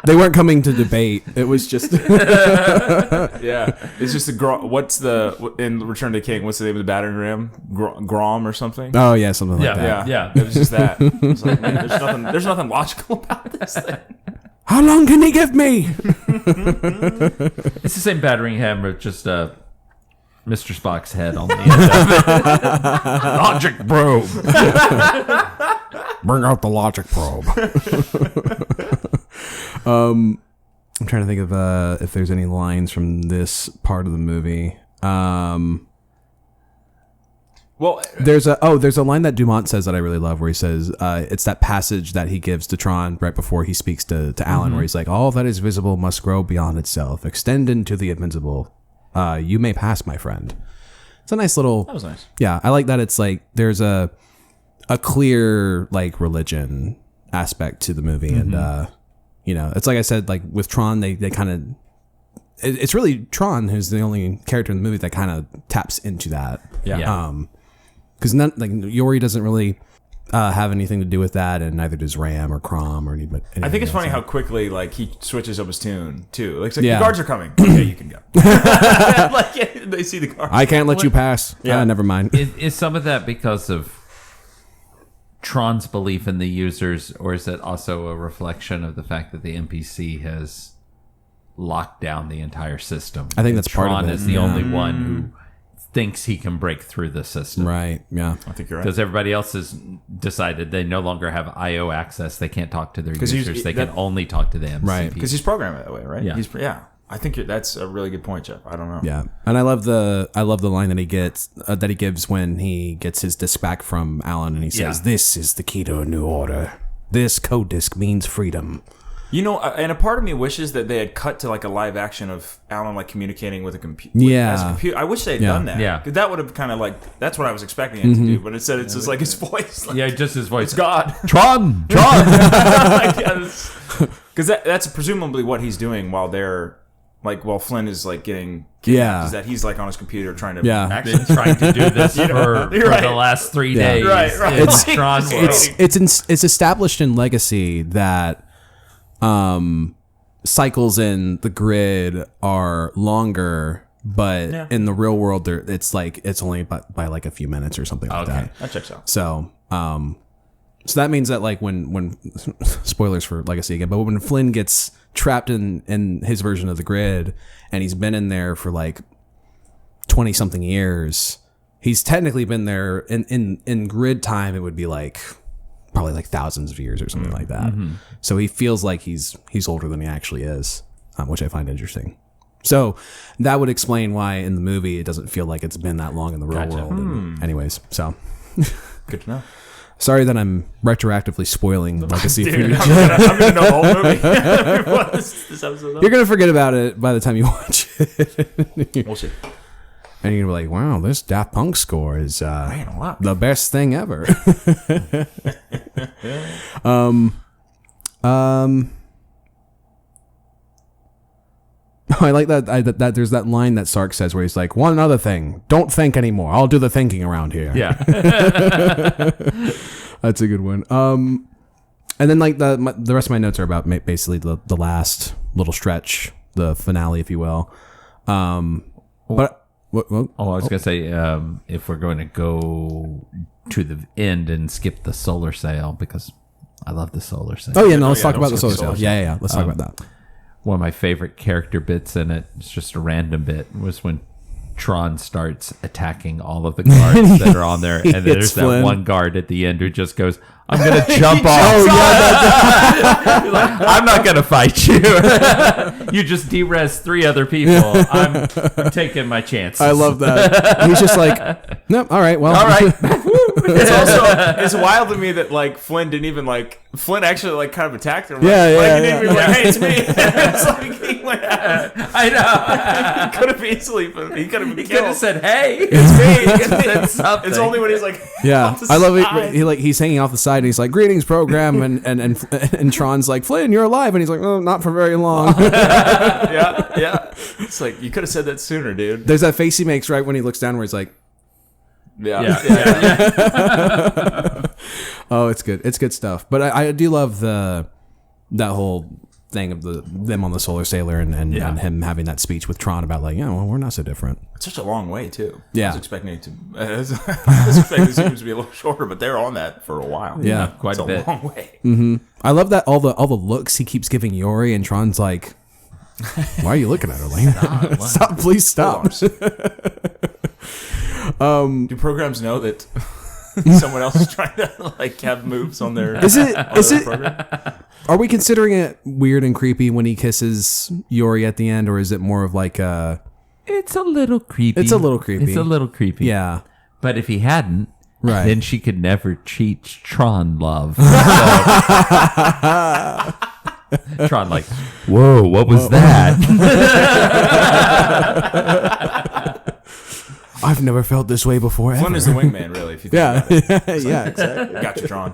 D: they weren't coming to debate. It was just
E: Yeah, it's just in Return to the King? What's the name of the battering ram? Grom or something?
D: oh yeah, something like that.
E: Yeah. It was just that. It was like, man, there's nothing logical about this thing.
D: How long can he give me?
F: It's the same battering ram, but just Mr. Spock's head on the end of it. Logic probe.
D: Bring out the logic probe. I'm trying to think of if there's any lines from this part of the movie.
E: Well,
D: there's a line that Dumont says that I really love, where he says it's that passage that he gives to Tron right before he speaks to Alan, where he's like, "All that is visible must grow beyond itself, extend into the invincible. You may pass, my friend." It's a nice little.
E: that was nice.
D: Yeah, I like that. It's like there's a clear like religion aspect to the movie, and it's like I said, like with Tron, they kind of. It's really Tron who's the only character in the movie that kind of taps into that.
E: Yeah.
D: Because Yori doesn't really have anything to do with that, and neither does Ram or Crom or anybody.
E: I think it's funny
D: else.
E: how quickly like he switches up his tune too. Like, it's like
D: Yeah.
E: the guards are coming. Okay, you can go. Like they see the guards.
D: I can't let you pass.
E: Yeah.
D: Never mind.
F: Is some of that because of Tron's belief in the users, or is it also a reflection of the fact that the NPC has locked down the entire system?
D: I think that's part of
F: Tron
D: it.
F: is the only one who thinks he can break through the system.
D: Right. Yeah.
E: I think you're right.
F: Because everybody else has decided they no longer have IO access. They can't talk to their
E: 'Cause he's-
F: users. They
E: that-
F: can only talk to the MCP.
D: Right.
E: Because he's programmed that way, right?
F: Yeah.
E: Yeah. I think that's a really good point, Jeff. I don't know.
D: Yeah, and I love the line that he gives when he gets his disc back from Alan, and he says,
F: Yeah.
D: "This is the key to a new order. This code disc means freedom."
E: You know, and a part of me wishes that they had cut to like a live action of Alan like communicating with a computer.
D: Yeah.
E: I wish they had
D: Yeah.
E: done that.
F: Yeah.
E: 'Cause that would have kind of like that's what I was expecting it to do, but instead it's just like his voice. Like,
F: Yeah, just his voice.
E: it's God.
F: Tron!
E: Because that's presumably what he's doing while they're like while Flynn is like getting
D: Yeah.
E: is that he's like on his computer trying to
D: Yeah.
F: Been trying to do this for
E: right.
F: the last 3
D: Yeah.
F: days.
E: Right.
F: in
E: It's-
F: Tron World.
D: It's established in Legacy that cycles in the grid are longer, but
E: Yeah.
D: in the real world, it's only by like a few minutes or something like that.
E: That checks out.
D: So, so that means that like when spoilers for Legacy again, but when Flynn gets trapped in his version of the grid and he's been in there for like 20 something years, he's technically been there in grid time. It would be like probably like thousands of years or something like that. So he feels like he's older than he actually is, which I find interesting. So that would explain why in the movie it doesn't feel like it's been that long in the real world. And anyways, so
E: Good to know.
D: sorry that I'm retroactively spoiling Legacy for you.
E: Dude, I'm gonna know the whole movie. this episode.
D: You're gonna forget about it by the time you watch it,
E: We'll see.
D: and you're gonna be like, "Wow, this Daft Punk score is
E: Man, a lot.
D: the best thing ever." I like that, that there's that line that Sark says where he's like, "One other thing, don't think anymore. I'll do the thinking around here."
F: Yeah.
D: That's a good one. And then like the rest of my notes are about basically the last little stretch, the finale, if you will. But what?
F: Oh, I was going to say, if we're going to go to the end and skip the solar sail, because I love the solar sail.
D: Oh yeah, no. Let's talk
E: don't
D: about the
E: skip
D: solar
E: the
D: sail.
E: solar
D: Yeah. Let's talk about that.
F: One of my favorite character bits in it, it's just a random bit, was when Tron starts attacking all of the guards that are on there, and then there's that
D: Flynn.
F: one guard at the end who just goes, "I'm gonna jump off. He's like, I'm not gonna fight you. You just de-res 3 other people. I'm taking my chances."
D: I love that. He's just like, "Nope. All right. Well,
F: All right.
E: It's also it's wild to me that like Flynn didn't even like Flynn actually like kind of attacked him. Right?
D: Yeah,
E: like,
D: yeah,
E: he didn't
D: yeah.
E: even like, hey, it's me. It's like he went out.
F: I know.
E: He could have easily he could have been
F: He could
E: killed.
F: have said, "Hey,
E: it's me.
F: He could've said something.
E: It's only when he's like
D: Yeah,
E: off the
D: I love
E: side.
D: it. He's hanging off the side, and he's like, "Greetings, program," and Tron's like, "Flynn, you're alive," and he's like, "Oh, not for very long."
E: Yeah. It's like you could have said that sooner, dude.
D: There's that face he makes right when he looks down, where he's like,
F: Yeah.
D: "Oh, it's good. It's good stuff." But I do love that whole thing of them on the Solar Sailor and him having that speech with Tron about like, well, we're not so different.
E: It's such a long way too.
D: Yeah.
E: I was expecting it to. I was expecting it seems to be a little shorter, but they're on that for a while.
D: Yeah.
F: Quite
E: it's
F: a bit.
E: long way.
D: I love that all the looks he keeps giving Yori, and Tron's like, "Why are you looking at her, Lane? Stop, please stop."
E: Do programs know that someone else is trying to like have moves on their?
D: Is it? Is it?
E: program?
D: Are we considering it weird and creepy when he kisses Yori at the end, or is it more of like a?
F: It's a little creepy.
D: It's a little creepy.
F: It's a little creepy.
D: Yeah.
F: But if he hadn't,
D: Right.
F: then she could never cheat Tron love. So- Tron like, whoa, what was that?
D: I've never felt this way before. Ever.
E: Flynn is the wingman, really. If you think
D: Yeah,
E: about it.
D: yeah, exactly.
E: Got you, Tron.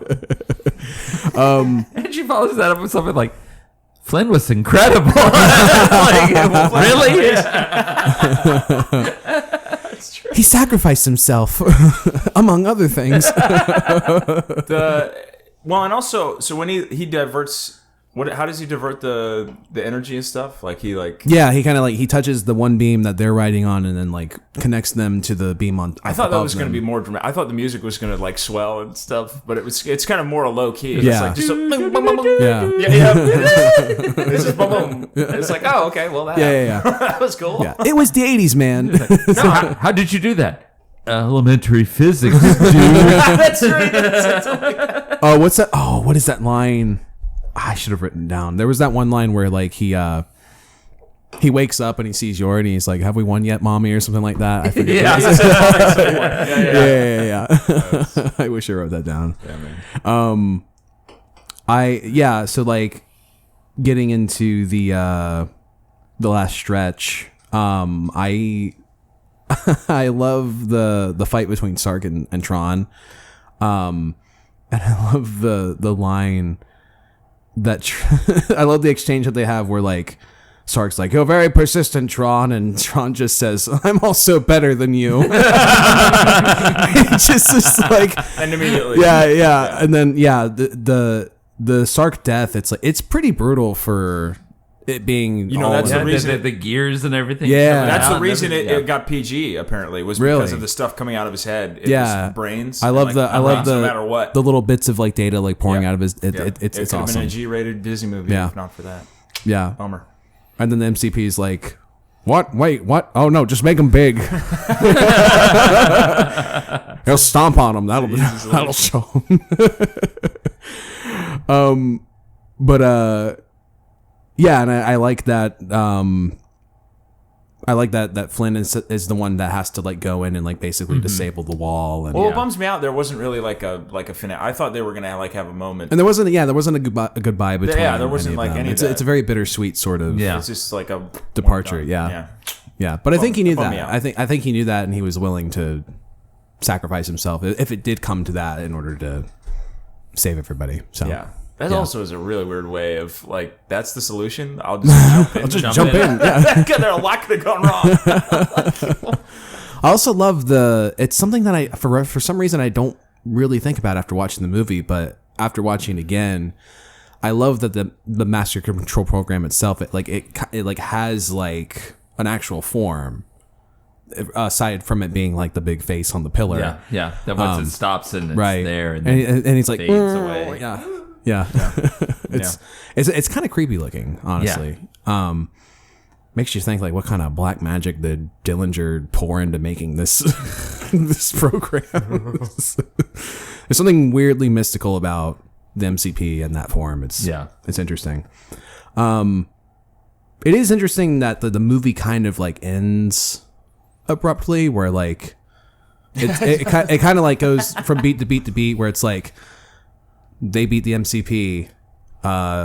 F: And she follows that up with something like, Flynn was incredible. Like, really?
D: he sacrificed himself, among other things.
E: Well, and also, so when he diverts, how does he divert the energy and stuff? Like he
D: Yeah, he kind of he touches the one beam that they're riding on, and then connects them to the beam on.
E: I thought that was going to be more dramatic. I thought the music was going to swell and stuff, but it's kind of more low key.
D: Yeah.
E: It's just boom, boom, boom, boom.
D: Yeah.
E: Yeah. It's just boom, boom. It's oh, okay, well that.
D: Yeah.
E: That was cool.
D: Yeah, it was the 80s, man.
F: No, how did you do that? Elementary physics, dude.
E: That's right.
D: Oh, what's that? Oh, what is that line? I should have written down. There was that one line where he wakes up and he sees Yor and he's like, "Have we won yet, mommy?" or something like that. I forget. Yeah. I wish I wrote that down.
E: Yeah, man.
D: So getting into the last stretch, I I love the fight between Sark and Tron, and I love the line that I love the exchange that they have where Sark's like, "You're very persistent, Tron," and Tron just says, "I'm also better than you." just
E: and immediately,
D: yeah, and then the Sark death, it's pretty brutal for it being.
E: That's the reason
F: the gears and everything.
D: Yeah,
E: that's the reason it got PG. Apparently, was because of the stuff coming out of his head. It was brains.
D: I love the
E: no matter what,
D: the little bits of data pouring out of his. It's
E: could
D: awesome.
E: have been a G-rated Disney movie if not for that.
D: Yeah,
E: bummer.
D: And then the MCP's like, "What? Wait, what? Oh no, just make him big. He'll stomp on him. That'll show him." Yeah, and I like that. I like that Flynn is the one that has to go in and basically disable the wall. And
E: it bums me out. There wasn't really a finale. I thought they were gonna have a moment,
D: and there wasn't a goodbye between.
E: Yeah, there wasn't any of that.
D: It's a very bittersweet sort of.
E: Yeah, it's just a
D: departure. Yeah. But I think he knew that. I think he knew that, and he was willing to sacrifice himself if it did come to that in order to save everybody. So
E: yeah. That also is a really weird way of that's the solution. I'll just jump in. Yeah. There a lot could have gone wrong.
D: I also love it's something that I for some reason I don't really think about after watching the movie, but after watching it again, I love that the master control program itself it has an actual form. Aside from it being the big face on the pillar,
F: yeah. That once it stops and it's
D: right
F: there, and
D: he's like,
F: fades away.
D: Yeah. It's kind of creepy looking, honestly. Yeah. Makes you think what kind of black magic did Dillinger pour into making this this program. There's something weirdly mystical about the MCP and that form. It's interesting. It is interesting that the movie kind of ends abruptly, where it kind of goes from beat to beat to beat, where it's they beat the MCP.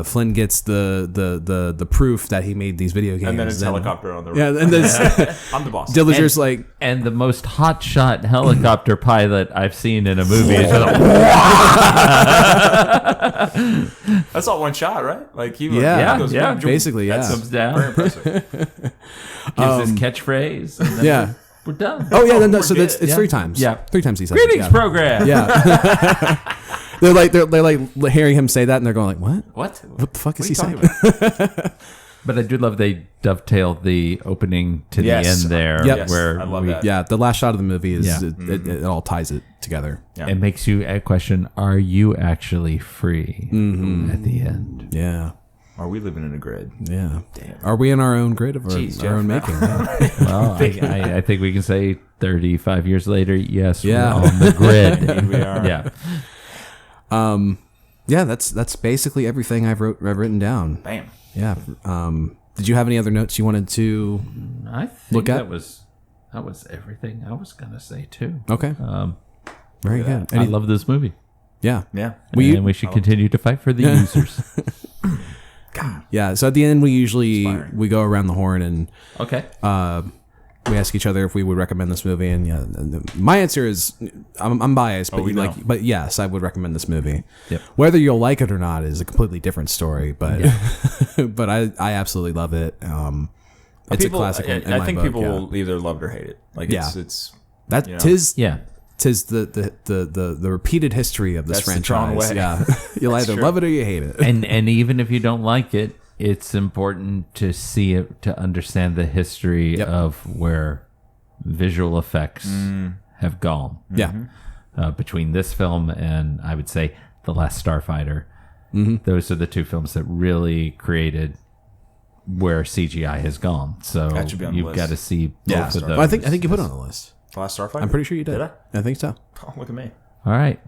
D: Flynn gets the proof that he made these video games,
E: and then it's helicopter on the roof.
D: Yeah, and then
E: I'm the boss.
D: Dillinger's
F: and the most hotshot helicopter pilot I've seen in a movie is
E: that's all one shot, right? He
D: basically, yeah.
F: Comes down,
E: very impressive.
F: Gives his catchphrase, and then we're done.
D: Oh yeah, so it's 3 times. Yeah, 3 times he says
F: Greetings, program.
D: Yeah. They're hearing him say that, and they're going
E: What?
D: What the fuck is he saying?
F: But I do love they dovetailed the opening to the end there.
D: Yep.
F: Where
E: I love that.
D: Yeah, the last shot of the movie is it all ties it together.
E: Yeah.
F: It makes you question: are you actually free at the end?
D: Yeah.
E: Are we living in a grid?
D: Yeah.
E: Damn.
D: Are we in our own grid of our own making? Yeah.
F: Well, I think we can say 35 years later, yes, we're on the grid.
E: We are.
F: Yeah.
D: Yeah, that's basically everything I've written down.
E: Bam.
D: Yeah. Did you have any other notes you wanted to
F: I think
D: look at?
F: that was everything I was gonna say too.
D: Okay. Very good.
F: I love this movie.
D: Yeah.
E: Yeah.
F: And we should continue to fight for the users.
D: Yeah. So at the end, we go around the horn and
F: Okay.
D: we ask each other if we would recommend this movie, and my answer is I'm biased, but yes, I would recommend this movie.
F: Yep.
D: Whether you'll like it or not is a completely different story, but but I absolutely love it. It's
E: People,
D: a classic. In
E: I
D: my
E: think
D: book,
E: people
D: yeah.
E: will either love it or hate it. Like it's
D: That
E: you know.
D: tis
F: Yeah.
D: the repeated history of this
E: That's the Tron
D: franchise.
E: way.
D: Yeah, you'll either
E: true.
D: love it or you hate it.
F: And even if you don't like it, it's important to see it to understand the history
D: Yep.
F: of where visual effects have gone.
D: Yeah,
F: Between this film and I would say The Last Starfighter, those are the two films that really created where CGI has gone. So
E: That should be on the
F: you've
E: list.
F: got to see both
D: yeah.
F: of those.
D: Well, I think you put it on the list.
E: The Last Starfighter.
D: I'm pretty sure you did.
E: Did
D: I think so.
E: Oh, look at me.
F: All right,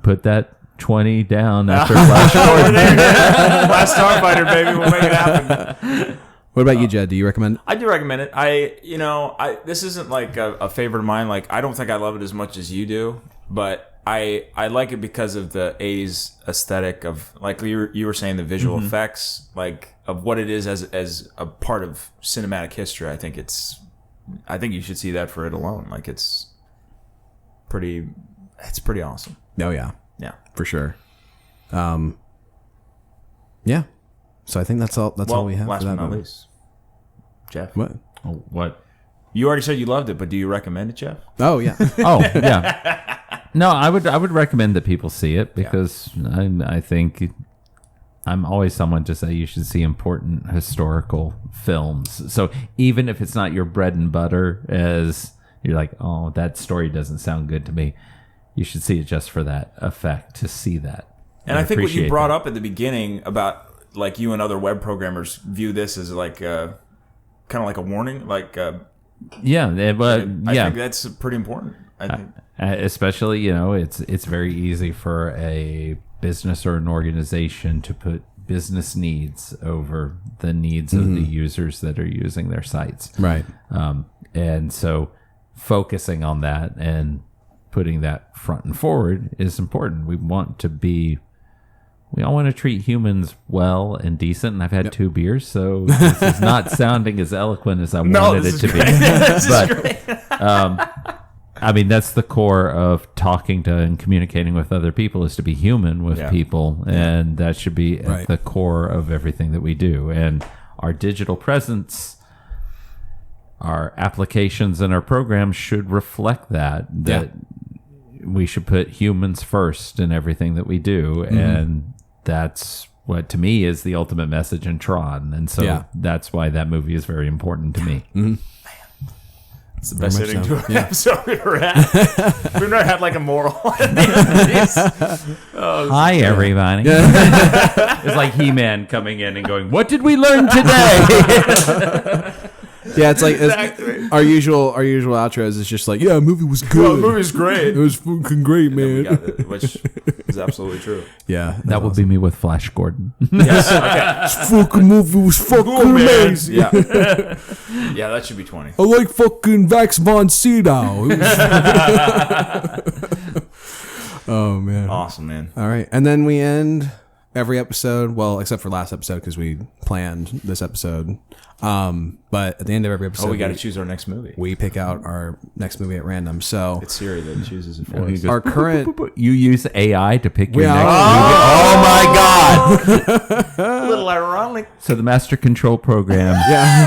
F: put that 20 down after Flash Gordon.
E: Last Starfighter, baby. We'll make it happen.
D: What about you, Jed? Do you recommend?
E: I do recommend it. This isn't like a favorite of mine. Like, I don't think I love it as much as you do, but I like it because of the 80s aesthetic of, like you were saying, the visual effects, like of what it is as a part of cinematic history. I think you should see that for it alone. Like it's pretty awesome.
D: Oh yeah,
E: Yeah.
D: for sure. Yeah. So I think that's all. That's all we have
E: last
D: for that
E: but not
D: movie.
E: least, Jeff.
D: What?
F: Oh, what?
E: You already said you loved it, but do you recommend it, Jeff?
D: Oh yeah.
F: Oh, yeah. No, I would recommend that people see it because I think I'm always someone to say you should see important historical films. So even if it's not your bread and butter, as you're like, oh, that story doesn't sound good to me, you should see it just for that effect, to see that.
E: And I think what you
F: appreciate
E: brought
F: that.
E: up at the beginning about like you and other web programmers view this as like kind of like a warning, like
F: Yeah, but
E: I
F: yeah.
E: think that's pretty important. I think
F: Especially, it's very easy for a business or an organization to put business needs over the needs of the users that are using their sites.
D: Right.
F: And so focusing on that and putting that front and forward is important. We all want to treat humans well and decent. And I've had 2 beers, so this is not sounding as eloquent as I wanted it to be. But I mean, that's the core of talking to and communicating with other people, is to be human with people. And that should be at
D: Right.
F: the core of everything that we do. And our digital presence, our applications and our programs should reflect that we should put humans first in everything that we do. And that's what, to me, is the ultimate message in Tron. And so that's why that movie is very important to me.
E: it's the best
D: much
E: ending
D: so.
E: to an episode we've ever had. We've never had like a moral at the end of these.
F: Hi, everybody. It's like He-Man coming in and going, what did we learn today?
D: Yeah, it's like our usual outros is just like, yeah, the movie was good.
E: Well, the movie's great.
D: It was fucking great, man.
E: We got it, which is absolutely true.
D: Yeah,
F: That would be me with Flash Gordon.
E: Yes. Okay.
D: this fucking movie was fucking
E: Cool, man.
D: amazing.
E: Yeah. Yeah, that should be 20.
D: I like fucking Vax von Sydow. Oh man.
E: Awesome, man.
D: All right, and then we end every episode, well, except for last episode because we planned this episode. But at the end of every episode,
E: Oh, we got to choose our next movie.
D: we pick out our next movie at random. So
E: It's Siri that chooses it for us.
D: our current
F: You use AI to pick your
D: Yeah.
F: next movie. Oh, my God.
E: A little ironic.
F: So the master control program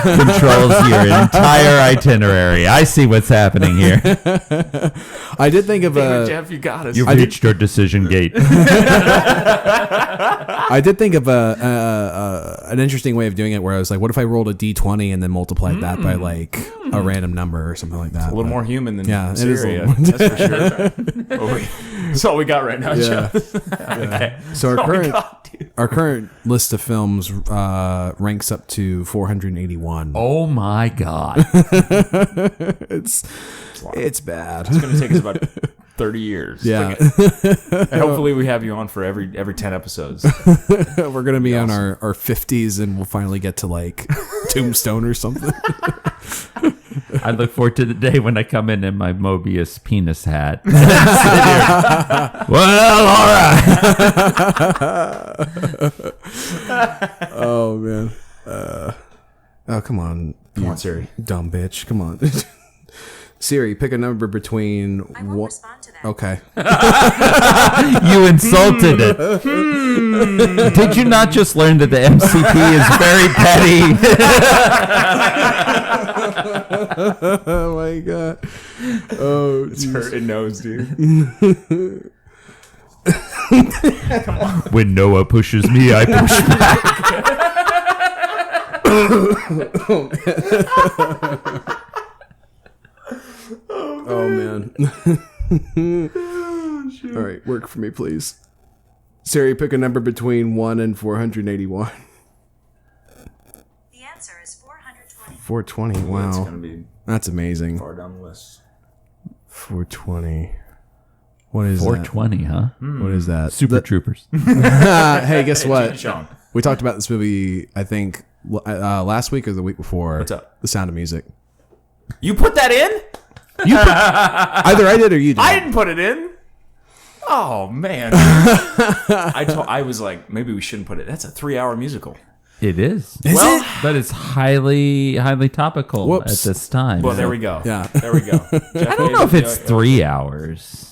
F: controls your entire itinerary. I see what's happening here.
D: I did think of
E: Damn it,
D: a
E: Jeff, you got us.
F: You've reached your decision gate.
D: I did think of an interesting way of doing it where I was like, what if I rolled a d20 and then multiplied that by like a random number or something like that?
E: a little more human than
D: Yeah, it is a
E: Siri.
D: little more-
E: That's for sure. That's all we got right now,
D: Yeah.
E: Jeff. Okay.
D: So our
E: That's all we
D: current
E: got, dude.
D: our current list of films ranks up to 481.
F: Oh, my God.
D: It's bad.
E: It's going to take us about 30 years.
D: Yeah.
E: And hopefully we have you on for every 10 episodes.
D: We're gonna be on our 50s and we'll finally get to like Tombstone or something.
F: I look forward to the day when I come in my Mobius penis hat. Well, all right.
D: Oh man. Oh come on,
E: Come on, Siri.
D: dumb bitch. Come on. Siri, pick a number between.
G: I won't respond to that.
D: Okay.
F: You insulted it. Did you not just learn that the MCP is very petty?
D: Oh my god. Oh,
E: It's hurting nose, dude.
F: When Noah pushes me, I push back.
D: oh man. All right, work for me, please. Siri, pick a number between 1 and 481.
G: The answer is 420.
D: 420.
E: It's
D: Wow,
E: gonna be
D: that's amazing.
E: far down the list.
D: 420. What is
F: 420, huh?
D: that? What is that?
F: Super Troopers.
D: Hey, guess what?
E: Sean.
D: We talked about this movie, I think, last week or the week before.
E: What's up?
D: The Sound of Music.
E: You put that in?
D: Either I did or you did.
E: I didn't put it in. Oh man. I was like, maybe we shouldn't put it. That's a 3-hour musical.
F: It is.
D: Well,
F: But it's highly topical
D: Whoops.
F: at this time.
E: Well, there we go.
D: Yeah.
E: There we go.
F: I don't know if it's 3 hours.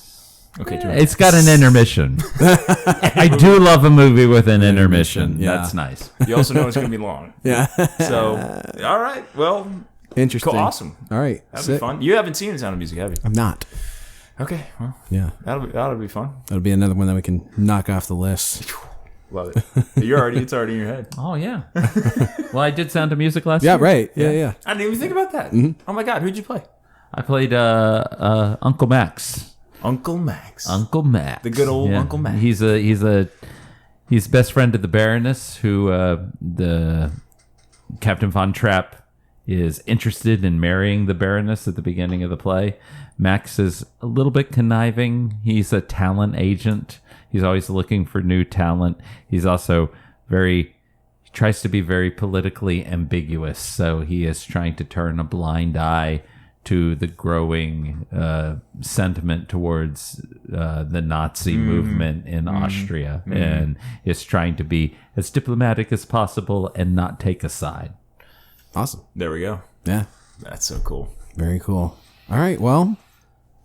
E: Okay,
F: It's got an intermission. I do love a movie with an intermission.
D: yeah.
F: That's nice.
E: You also know it's going to be long.
D: Yeah.
E: So, all right. Well,
D: Interesting.
E: cool. Awesome.
D: All right.
E: That'd
D: Sick.
E: be fun. You haven't seen The Sound of Music, have you?
D: I'm not.
E: Okay. Well,
D: Yeah.
E: that'll be fun.
D: That'll be another one that we can knock off the list.
E: Love it. It's already in your head.
F: Oh, yeah. Well, I did Sound of Music last
D: Yeah,
F: year.
D: right. Yeah.
E: I didn't even think about that. Oh my God, who'd you play?
F: I played Uncle Max.
E: Uncle Max.
F: Uncle Max.
E: The good old Uncle Max.
F: He's best friend of the Baroness, who the Captain Von Trapp is interested in marrying the Baroness at the beginning of the play. Max is a little bit conniving. He's a talent agent. He's always looking for new talent. He's also he tries to be very politically ambiguous. So he is trying to turn a blind eye to the growing sentiment towards the Nazi movement in Austria, and is trying to be as diplomatic as possible and not take a side.
D: Awesome.
E: There we go.
D: Yeah.
E: That's so cool.
D: Very cool. All right. Well,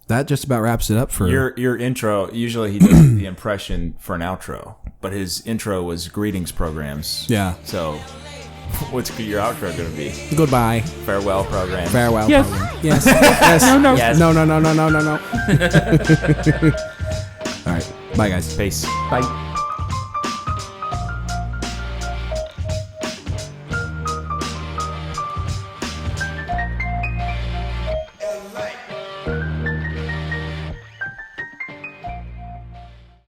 D: that just about wraps it up for
E: Your intro, usually he does the impression for an outro, but his intro was greetings programs.
D: Yeah.
E: So what's your outro going to be?
D: Goodbye.
E: Farewell program.
D: Farewell.
F: Yes.
D: program. Yes. Yes. No.
E: Yes.
D: No. All right. Bye, guys.
E: Peace.
F: Bye.